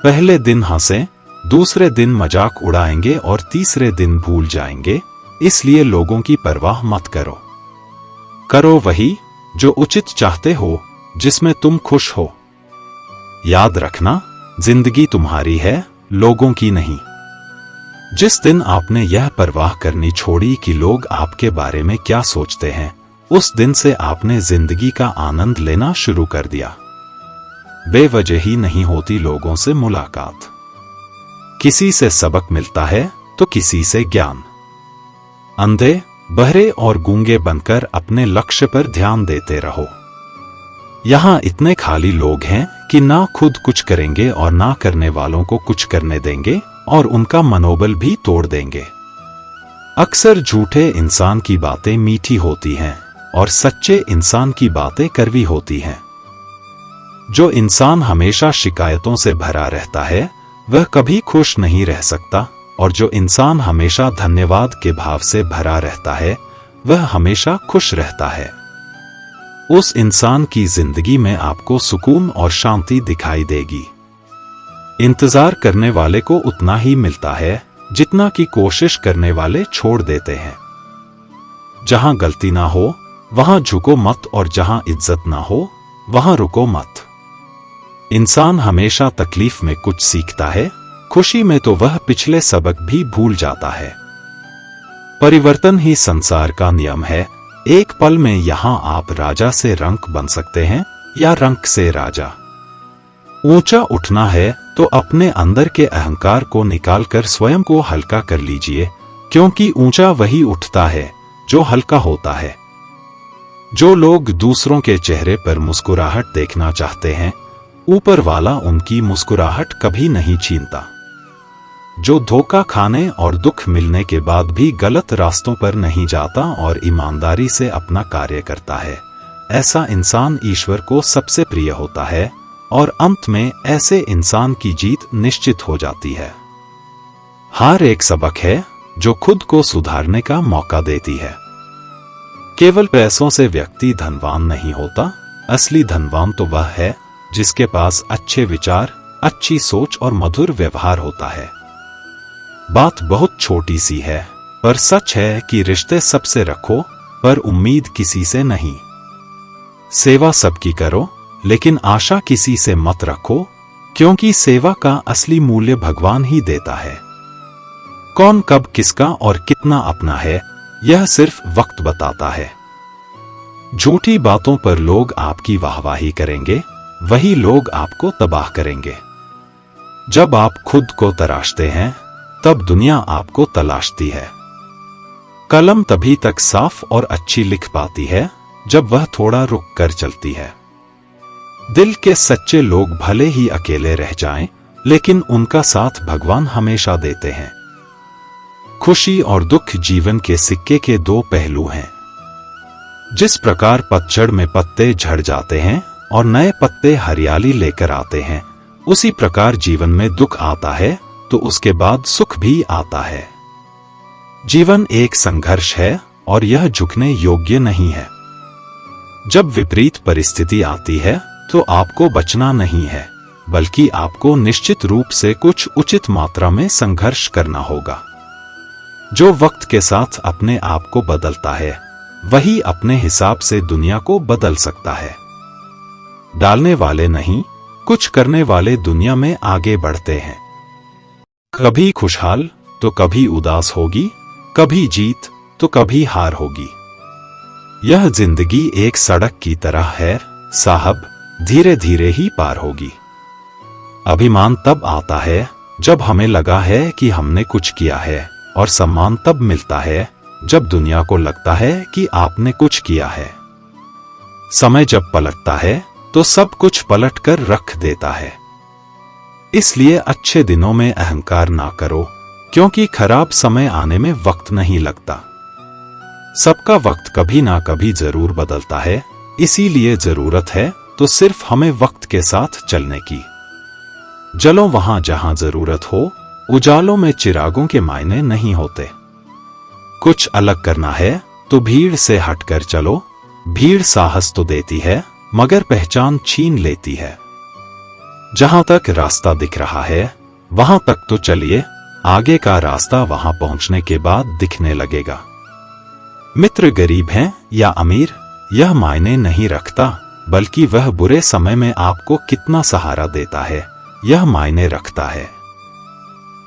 पहले दिन हंसें, दूसरे दिन मजाक उड़ाएंगे और तीसरे दिन भूल जाएंगे, इसलिए लोगों की परवाह मत करो। करो वही जो उचित चाहते हो, जिसमें तुम खुश हो। याद रखना, जिंदगी तुम्हारी है, लोगों की नहीं। जिस दिन आपने यह परवाह करनी छोड़ी कि लोग आपके बारे में क्या सोचते हैं, उस दिन से आपने जिंदगी का आनंद लेना शुरू कर दिया। बेवजह ही नहीं होती लोगों से मुलाकात। किसी से सबक मिलता है तो किसी से ज्ञान। अंधे, बहरे और गूंगे बनकर अपने लक्ष्य पर ध्यान देते रहो। यहां इतने खाली लोग हैं कि ना खुद कुछ करेंगे और ना करने वालों को कुछ करने देंगे और उनका मनोबल भी तोड़ देंगे। अक्सर झूठे इंसान की बातें मीठी होती हैं और सच्चे इंसान की बातें कड़वी होती हैं। जो इंसान हमेशा शिकायतों से भरा रहता है वह कभी खुश नहीं रह सकता, और जो इंसान हमेशा धन्यवाद के भाव से भरा रहता है वह हमेशा खुश रहता है। उस इंसान की जिंदगी में आपको सुकून और शांति दिखाई देगी। इंतजार करने वाले को उतना ही मिलता है जितना कि कोशिश करने वाले छोड़ देते हैं। जहां गलती ना हो वहां झुको मत, और जहां इज्जत ना हो वहां रुको मत। इंसान हमेशा तकलीफ में कुछ सीखता है, खुशी में तो वह पिछले सबक भी भूल जाता है। परिवर्तन ही संसार का नियम है। एक पल में यहां आप राजा से रंक बन सकते हैं या रंक से राजा। ऊंचा उठना है तो अपने अंदर के अहंकार को निकालकर स्वयं को हल्का कर लीजिए, क्योंकि ऊंचा वही उठता है जो हल्का होता है। जो लोग दूसरों के चेहरे पर मुस्कुराहट देखना चाहते हैं, ऊपर वाला उनकी मुस्कुराहट कभी नहीं छीनता। जो धोखा खाने और दुख मिलने के बाद भी गलत रास्तों पर नहीं जाता और ईमानदारी से अपना कार्य करता है, ऐसा इंसान ईश्वर को सबसे प्रिय होता है, और अंत में ऐसे इंसान की जीत निश्चित हो जाती है। हार एक सबक है जो खुद को सुधारने का मौका देती है। केवल पैसों से व्यक्ति धनवान नहीं होता, असली धनवान तो वह है जिसके पास अच्छे विचार, अच्छी सोच और मधुर व्यवहार होता है। बात बहुत छोटी सी है, पर सच है कि रिश्ते सबसे रखो पर उम्मीद किसी से नहीं। सेवा सबकी करो लेकिन आशा किसी से मत रखो, क्योंकि सेवा का असली मूल्य भगवान ही देता है। कौन कब किसका और कितना अपना है यह सिर्फ वक्त बताता है। झूठी बातों पर लोग आपकी वाहवाही करेंगे, वही लोग आपको तबाह करेंगे। जब आप खुद को तराशते हैं तब दुनिया आपको तलाशती है। कलम तभी तक साफ और अच्छी लिख पाती है जब वह थोड़ा रुक कर चलती है। दिल के सच्चे लोग भले ही अकेले रह जाएं, लेकिन उनका साथ भगवान हमेशा देते हैं। खुशी और दुख जीवन के सिक्के के दो पहलू हैं। जिस प्रकार पतझड़ में पत्ते झड़ जाते हैं और नए पत्ते हरियाली लेकर आते हैं, उसी प्रकार जीवन में दुख आता है तो उसके बाद सुख भी आता है। जीवन एक संघर्ष है और यह झुकने योग्य नहीं है। जब विपरीत परिस्थिति आती है तो आपको बचना नहीं है, बल्कि आपको निश्चित रूप से कुछ उचित मात्रा में संघर्ष करना होगा। जो वक्त के साथ अपने आप को बदलता है, वही अपने हिसाब से दुनिया को बदल सकता है। डालने वाले नहीं, कुछ करने वाले दुनिया में आगे बढ़ते हैं। कभी खुशहाल तो कभी उदास होगी, कभी जीत तो कभी हार होगी। यह जिंदगी एक सड़क की तरह है साहब, धीरे धीरे ही पार होगी। अभिमान तब आता है जब हमें लगा है कि हमने कुछ किया है, और सम्मान तब मिलता है जब दुनिया को लगता है कि आपने कुछ किया है। समय जब पलटता है तो सब कुछ पलट कर रख देता है। इसलिए अच्छे दिनों में अहंकार ना करो, क्योंकि खराब समय आने में वक्त नहीं लगता। सबका वक्त कभी ना कभी जरूर बदलता है, इसीलिए जरूरत है तो सिर्फ हमें वक्त के साथ चलने की। जलो वहां जहां जरूरत हो, उजालों में चिरागों के मायने नहीं होते। कुछ अलग करना है तो भीड़ से हटकर चलो। भीड़ साहस तो देती है मगर पहचान छीन लेती है। जहां तक रास्ता दिख रहा है वहां तक तो चलिए, आगे का रास्ता वहां पहुंचने के बाद दिखने लगेगा। मित्र गरीब हैं या अमीर यह मायने नहीं रखता, बल्कि वह बुरे समय में आपको कितना सहारा देता है यह मायने रखता है।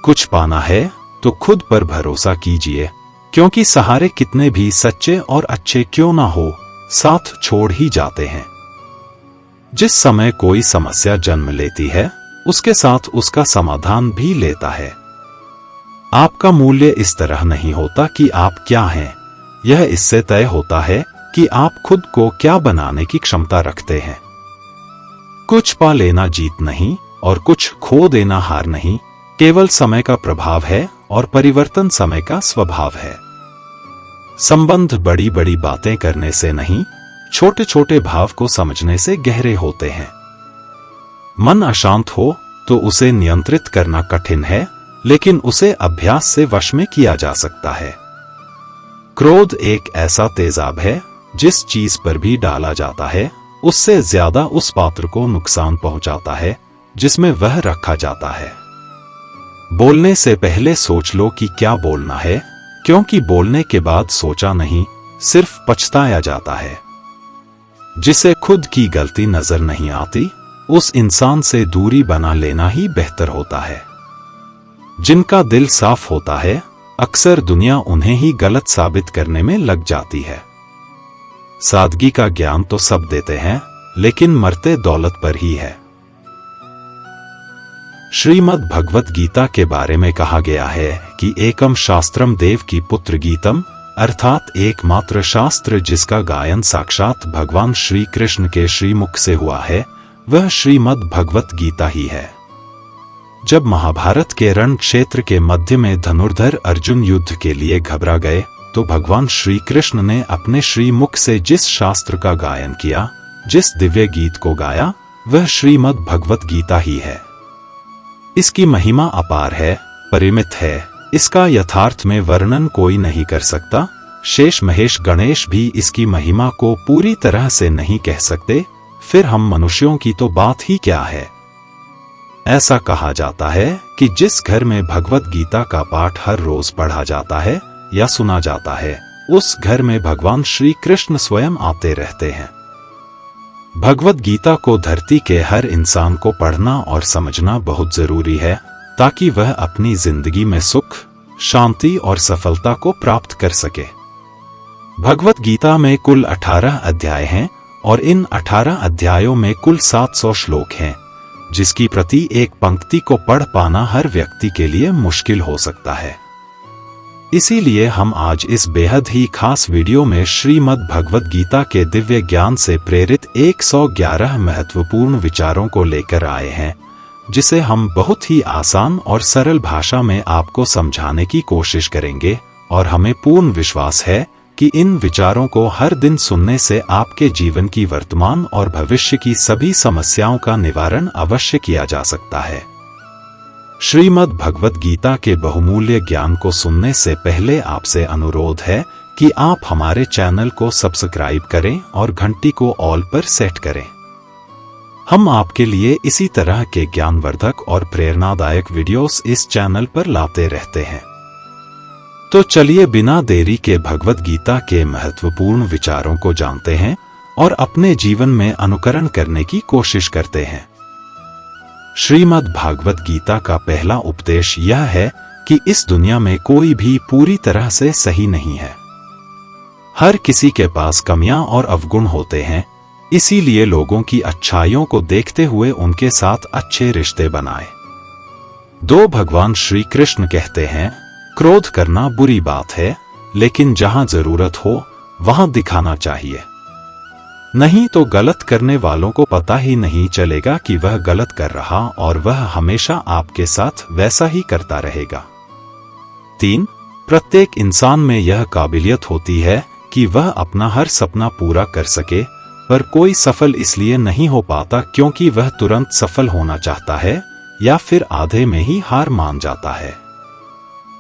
कुछ पाना है तो खुद पर भरोसा कीजिए, क्योंकि सहारे कितने भी सच्चे और अच्छे क्यों ना हो, साथ छोड़ ही जाते हैं। जिस समय कोई समस्या जन्म लेती है उसके साथ उसका समाधान भी लेता है। आपका मूल्य इस तरह नहीं होता कि आप क्या हैं, यह इससे तय होता है कि आप खुद को क्या बनाने की क्षमता रखते हैं। कुछ पा लेना जीत नहीं और कुछ खो देना हार नहीं, केवल समय का प्रभाव है और परिवर्तन समय का स्वभाव है। संबंध बड़ी बड़ी बातें करने से नहीं, छोटे छोटे भाव को समझने से गहरे होते हैं। मन अशांत हो तो उसे नियंत्रित करना कठिन है, लेकिन उसे अभ्यास से वश में किया जा सकता है। क्रोध एक ऐसा तेजाब है जिस चीज पर भी डाला जाता है उससे ज्यादा उस पात्र को नुकसान पहुंचाता है जिसमें वह रखा जाता है। बोलने से पहले सोच लो कि क्या बोलना है, क्योंकि बोलने के बाद सोचा नहीं, सिर्फ पछताया जाता है। जिसे खुद की गलती नजर नहीं आती उस इंसान से दूरी बना लेना ही बेहतर होता है। जिनका दिल साफ होता है अक्सर दुनिया उन्हें ही गलत साबित करने में लग जाती है। सादगी का ज्ञान तो सब देते हैं, लेकिन मरते दौलत पर ही है। श्रीमद् भगवत गीता के बारे में कहा गया है कि एकम शास्त्रम देव की पुत्र गीतम, अर्थात एकमात्र शास्त्र जिसका गायन साक्षात भगवान श्री कृष्ण के श्रीमुख से हुआ है वह श्रीमद् भगवत गीता ही है। जब महाभारत के रण क्षेत्र के मध्य में धनुर्धर अर्जुन युद्ध के लिए घबरा गए तो भगवान श्री कृष्ण ने अपने श्रीमुख से जिस शास्त्र का गायन किया, जिस दिव्य गीत को गाया, वह श्रीमद् भगवत गीता ही है। इसकी महिमा अपार है, परिमित है, इसका यथार्थ में वर्णन कोई नहीं कर सकता। शेष महेश गणेश भी इसकी महिमा को पूरी तरह से नहीं कह सकते, फिर हम मनुष्यों की तो बात ही क्या है। ऐसा कहा जाता है कि जिस घर में भगवत गीता का पाठ हर रोज पढ़ा जाता है या सुना जाता है उस घर में भगवान श्री कृष्ण स्वयं आते रहते हैं। भगवत गीता को धरती के हर इंसान को पढ़ना और समझना बहुत जरूरी है ताकि वह अपनी जिंदगी में सुख, शांति और सफलता को प्राप्त कर सके। भगवत गीता में कुल 18 अध्याय हैं और इन 18 अध्यायों में कुल 700 श्लोक हैं, जिसकी प्रति एक पंक्ति को पढ़ पाना हर व्यक्ति के लिए मुश्किल हो सकता है। इसीलिए हम आज इस बेहद ही खास वीडियो में श्रीमद् भगवत गीता के दिव्य ज्ञान से प्रेरित 111 महत्वपूर्ण विचारों को लेकर आए हैं, जिसे हम बहुत ही आसान और सरल भाषा में आपको समझाने की कोशिश करेंगे और हमें पूर्ण विश्वास है कि इन विचारों को हर दिन सुनने से आपके जीवन की वर्तमान और भविष्य की सभी समस्याओं का निवारण अवश्य किया जा सकता है। श्रीमद् भगवत गीता के बहुमूल्य ज्ञान को सुनने से पहले आपसे अनुरोध है कि आप हमारे चैनल को सब्सक्राइब करें और घंटी को ऑल पर सेट करें। हम आपके लिए इसी तरह के ज्ञानवर्धक और प्रेरणादायक वीडियोस इस चैनल पर लाते रहते हैं। तो चलिए बिना देरी के भगवत गीता के महत्वपूर्ण विचारों को जानते हैं और अपने जीवन में अनुकरण करने की कोशिश करते हैं। श्रीमद् भागवत गीता का पहला उपदेश यह है कि इस दुनिया में कोई भी पूरी तरह से सही नहीं है। हर किसी के पास कमियां और अवगुण होते हैं, इसीलिए लोगों की अच्छाइयों को देखते हुए उनके साथ अच्छे रिश्ते बनाएं। भगवान श्री कृष्ण कहते हैं, क्रोध करना बुरी बात है, लेकिन जहां जरूरत हो वहां दिखाना चाहिए। नहीं तो गलत करने वालों को पता ही नहीं चलेगा कि वह गलत कर रहा और वह हमेशा आपके साथ वैसा ही करता रहेगा। 3. प्रत्येक इंसान में यह काबिलियत होती है कि वह अपना हर सपना पूरा कर सके, पर कोई सफल इसलिए नहीं हो पाता क्योंकि वह तुरंत सफल होना चाहता है या फिर आधे में ही हार मान जाता है।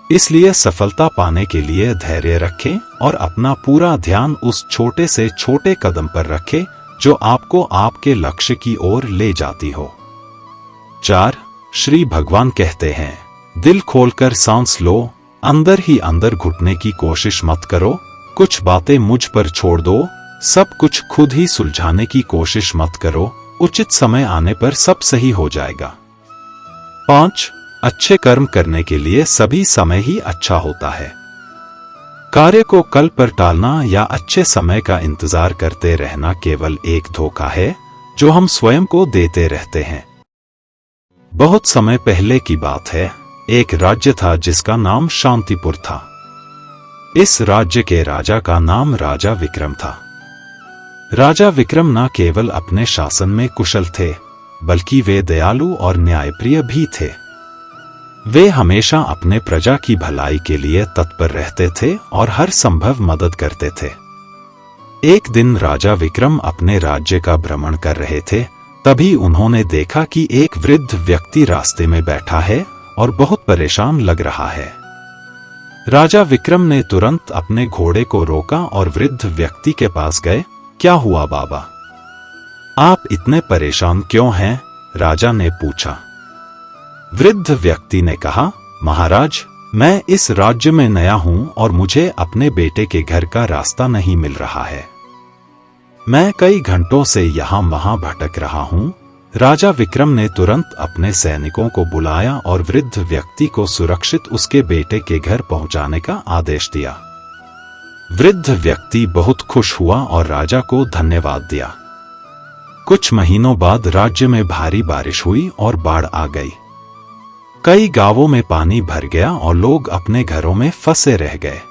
इसलिए सफलता पाने के लिए धैर्य रखें और अपना पूरा ध्यान उस छोटे से छोटे कदम पर रखें जो आपको आपके लक्ष्य की ओर ले जाती हो। 4. श्री भगवान कहते हैं, दिल खोलकर सांस लो, अंदर ही अंदर घुटने की कोशिश मत करो, कुछ बातें मुझ पर छोड़ दो, सब कुछ खुद ही सुलझाने की कोशिश मत करो, उचित समय आने पर सब सही हो जाएगा। 5. अच्छे कर्म करने के लिए सभी समय ही अच्छा होता है। कार्य को कल पर टालना या अच्छे समय का इंतजार करते रहना केवल एक धोखा है, जो हम स्वयं को देते रहते हैं। बहुत समय पहले की बात है, एक राज्य था जिसका नाम शांतिपुर था। इस राज्य के राजा का नाम राजा विक्रम था। राजा विक्रम न केवल अपने शासन में कुशल थे, बल्कि वे दयालु और न्यायप्रिय भी थे। वे हमेशा अपने प्रजा की भलाई के लिए तत्पर रहते थे और हर संभव मदद करते थे। एक दिन राजा विक्रम अपने राज्य का भ्रमण कर रहे थे, तभी उन्होंने देखा कि एक वृद्ध व्यक्ति रास्ते में बैठा है और बहुत परेशान लग रहा है। राजा विक्रम ने तुरंत अपने घोड़े को रोका और वृद्ध व्यक्ति के पास गए। क्या हुआ बाबा, आप इतने परेशान क्यों हैं? राजा ने पूछा। वृद्ध व्यक्ति ने कहा, महाराज, मैं इस राज्य में नया हूं और मुझे अपने बेटे के घर का रास्ता नहीं मिल रहा है। मैं कई घंटों से यहां वहां भटक रहा हूं। राजा विक्रम ने तुरंत अपने सैनिकों को बुलाया और वृद्ध व्यक्ति को सुरक्षित उसके बेटे के घर पहुंचाने का आदेश दिया। वृद्ध व्यक्ति बहुत खुश हुआ और राजा को धन्यवाद दिया। कुछ महीनों बाद राज्य में भारी बारिश हुई और बाढ़ आ गई। कई गांवों में पानी भर गया और लोग अपने घरों में फंसे रह गए।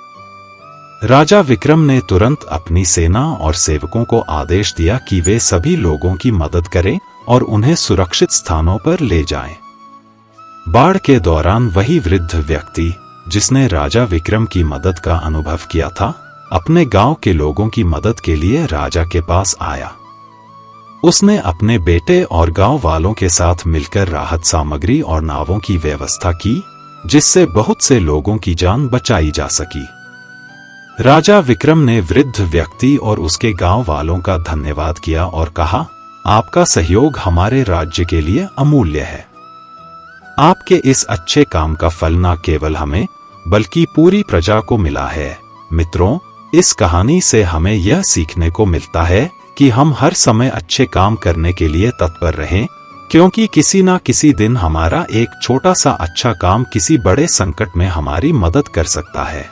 राजा विक्रम ने तुरंत अपनी सेना और सेवकों को आदेश दिया कि वे सभी लोगों की मदद करें और उन्हें सुरक्षित स्थानों पर ले जाएं। बाढ़ के दौरान वही वृद्ध व्यक्ति जिसने राजा विक्रम की मदद का अनुभव किया था, अपने गांव के लोगों की मदद के लिए राजा के पास आया। उसने अपने बेटे और गांव वालों के साथ मिलकर राहत सामग्री और नावों की व्यवस्था की, जिससे बहुत से लोगों की जान बचाई जा सकी। राजा विक्रम ने वृद्ध व्यक्ति और उसके गांव वालों का धन्यवाद किया और कहा, आपका सहयोग हमारे राज्य के लिए अमूल्य है। आपके इस अच्छे काम का फल न केवल हमें बल्कि पूरी प्रजा को मिला है। मित्रों, इस कहानी से हमें यह सीखने को मिलता है कि हम हर समय अच्छे काम करने के लिए तत्पर रहें, क्योंकि किसी न किसी दिन हमारा एक छोटा सा अच्छा काम किसी बड़े संकट में हमारी मदद कर सकता है।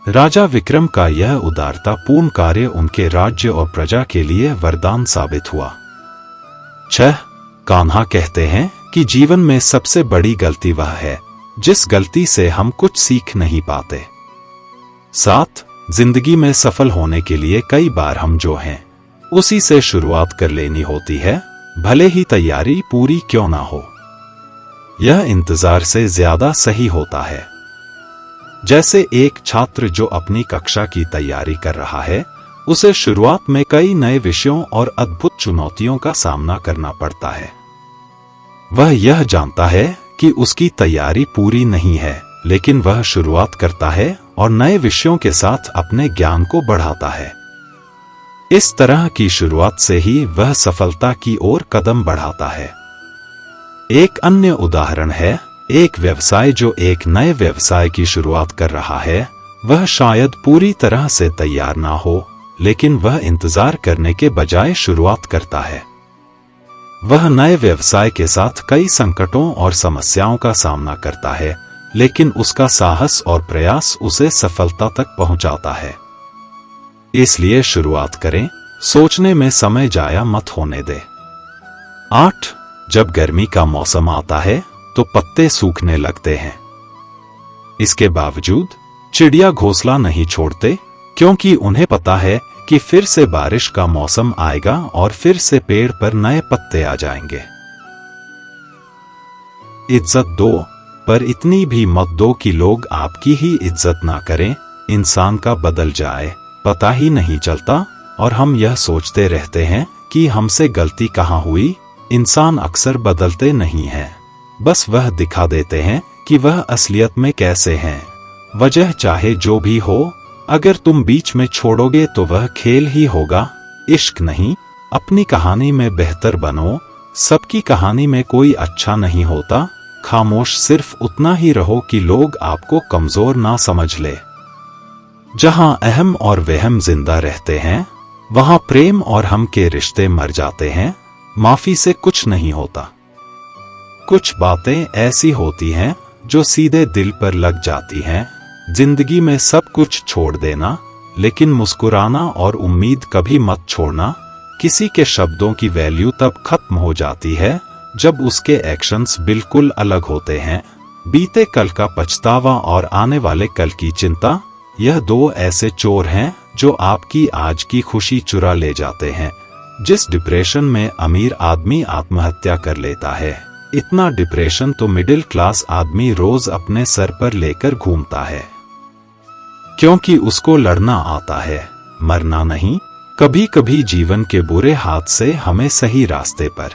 राजा विक्रम का यह उदारतापूर्ण कार्य उनके राज्य और प्रजा के लिए वरदान साबित हुआ। 6. कान्हा कहते हैं कि जीवन में सबसे बड़ी गलती वह है जिस गलती से हम कुछ सीख नहीं पाते। 7. जिंदगी में सफल होने के लिए कई बार हम जो हैं उसी से शुरुआत कर लेनी होती है, भले ही तैयारी पूरी क्यों ना हो। यह इंतजार से ज्यादा सही होता है। जैसे एक छात्र जो अपनी कक्षा की तैयारी कर रहा है, उसे शुरुआत में कई नए विषयों और अद्भुत चुनौतियों का सामना करना पड़ता है। वह यह जानता है कि उसकी तैयारी पूरी नहीं है, लेकिन वह शुरुआत करता है और नए विषयों के साथ अपने ज्ञान को बढ़ाता है। इस तरह की शुरुआत से ही वह सफलता की ओर कदम बढ़ाता है। एक अन्य उदाहरण है, एक व्यवसाय जो एक नए व्यवसाय की शुरुआत कर रहा है, वह शायद पूरी तरह से तैयार ना हो, लेकिन वह इंतजार करने के बजाय शुरुआत करता है। वह नए व्यवसाय के साथ कई संकटों और समस्याओं का सामना करता है, लेकिन उसका साहस और प्रयास उसे सफलता तक पहुंचाता है। इसलिए शुरुआत करें, सोचने में समय जाया मत होने दे। 8. जब गर्मी का मौसम आता है तो पत्ते सूखने लगते हैं। इसके बावजूद चिड़िया घोंसला नहीं छोड़ते, क्योंकि उन्हें पता है कि फिर से बारिश का मौसम आएगा और फिर से पेड़ पर नए पत्ते आ जाएंगे। इज्जत दो, पर इतनी भी मत दो कि लोग आपकी ही इज्जत ना करें। इंसान का बदल जाए पता ही नहीं चलता और हम यह सोचते रहते हैं कि हमसे गलती कहाँ हुई। इंसान अक्सर बदलते नहीं हैं, बस वह दिखा देते हैं कि वह असलियत में कैसे हैं। वजह चाहे जो भी हो, अगर तुम बीच में छोड़ोगे तो वह खेल ही होगा, इश्क नहीं। अपनी कहानी में बेहतर बनो। सबकी कहानी में कोई अच्छा नहीं होता। खामोश सिर्फ उतना ही रहो कि लोग आपको कमजोर ना समझ ले। जहां अहम और वहम जिंदा रहते हैं, वहां प्रेम और हम के रिश्ते मर जाते हैं। माफी से कुछ नहीं होता। कुछ बातें ऐसी होती हैं जो सीधे दिल पर लग जाती हैं। जिंदगी में सब कुछ छोड़ देना, लेकिन मुस्कुराना और उम्मीद कभी मत छोड़ना, किसी के शब्दों की वैल्यू तब खत्म हो जाती है जब उसके एक्शंस बिल्कुल अलग होते हैं। बीते कल का पछतावा और आने वाले कल की चिंता, यह दो ऐसे चोर हैं जो आपकी आज की खुशी चुरा ले जाते हैं। जिस डिप्रेशन में अमीर आदमी आत्महत्या कर लेता है, इतना डिप्रेशन तो मिडिल क्लास आदमी रोज अपने सर पर लेकर घूमता है, क्योंकि उसको लड़ना आता है, मरना नहीं। कभी कभी जीवन के बुरे हाथ से हमें सही रास्ते पर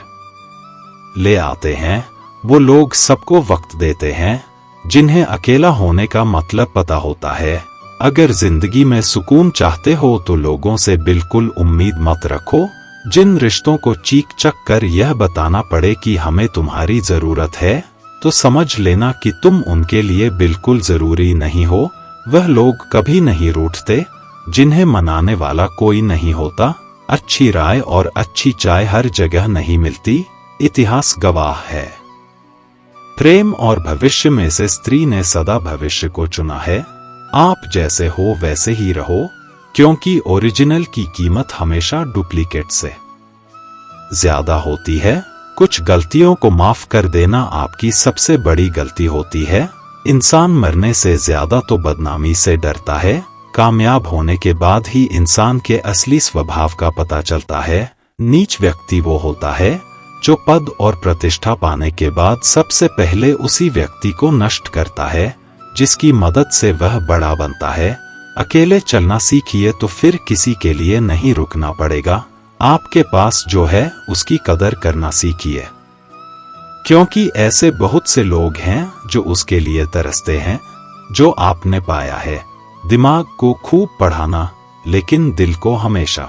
ले आते हैं वो लोग सबको वक्त देते हैं जिन्हें अकेला होने का मतलब पता होता है। अगर जिंदगी में सुकून चाहते हो तो लोगों से बिल्कुल उम्मीद मत रखो। जिन रिश्तों को चीख चक कर यह बताना पड़े कि हमें तुम्हारी जरूरत है, तो समझ लेना कि तुम उनके लिए बिल्कुल जरूरी नहीं हो। वह लोग कभी नहीं रूठते जिन्हें मनाने वाला कोई नहीं होता। अच्छी राय और अच्छी चाय हर जगह नहीं मिलती, इतिहास गवाह है। प्रेम और भविष्य में से स्त्री ने सदा भविष्य को चुना है। आप जैसे हो वैसे ही रहो, क्योंकि ओरिजिनल की कीमत हमेशा डुप्लीकेट से ज्यादा होती है। कुछ गलतियों को माफ कर देना आपकी सबसे बड़ी गलती होती है। इंसान मरने से ज्यादा तो बदनामी से डरता है। कामयाब होने के बाद ही इंसान के असली स्वभाव का पता चलता है। नीच व्यक्ति वो होता है जो पद और प्रतिष्ठा पाने के बाद सबसे पहले उसी व्यक्ति को नष्ट करता है जिसकी मदद से वह बड़ा बनता है। अकेले चलना सीखिए तो फिर किसी के लिए नहीं रुकना पड़ेगा। आपके पास जो है उसकी कदर करना सीखिए, क्योंकि ऐसे बहुत से लोग हैं जो उसके लिए तरसते हैं जो आपने पाया है। दिमाग को खूब पढ़ाना, लेकिन दिल को हमेशा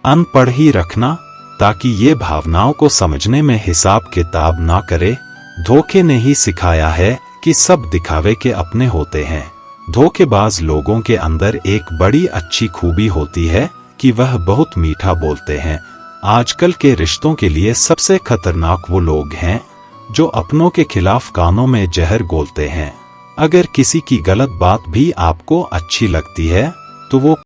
अनपढ़ ही रखना, ताकि ये भावनाओं को समझने में हिसाब किताब ना करे। धोखे ने ही सिखाया है कि सब दिखावे के अपने होते हैं। धोखेबाज लोगों के अंदर एक बड़ी अच्छी खूबी होती है कि वह बहुत मीठा बोलते हैं। आजकल के रिश्तों के लिए सबसे खतरनाक वो लोग हैं जो अपनों के खिलाफ कानों में जहर घोलते हैं। अगर किसी की गलत बात भी आपको अच्छी लगती है तो वो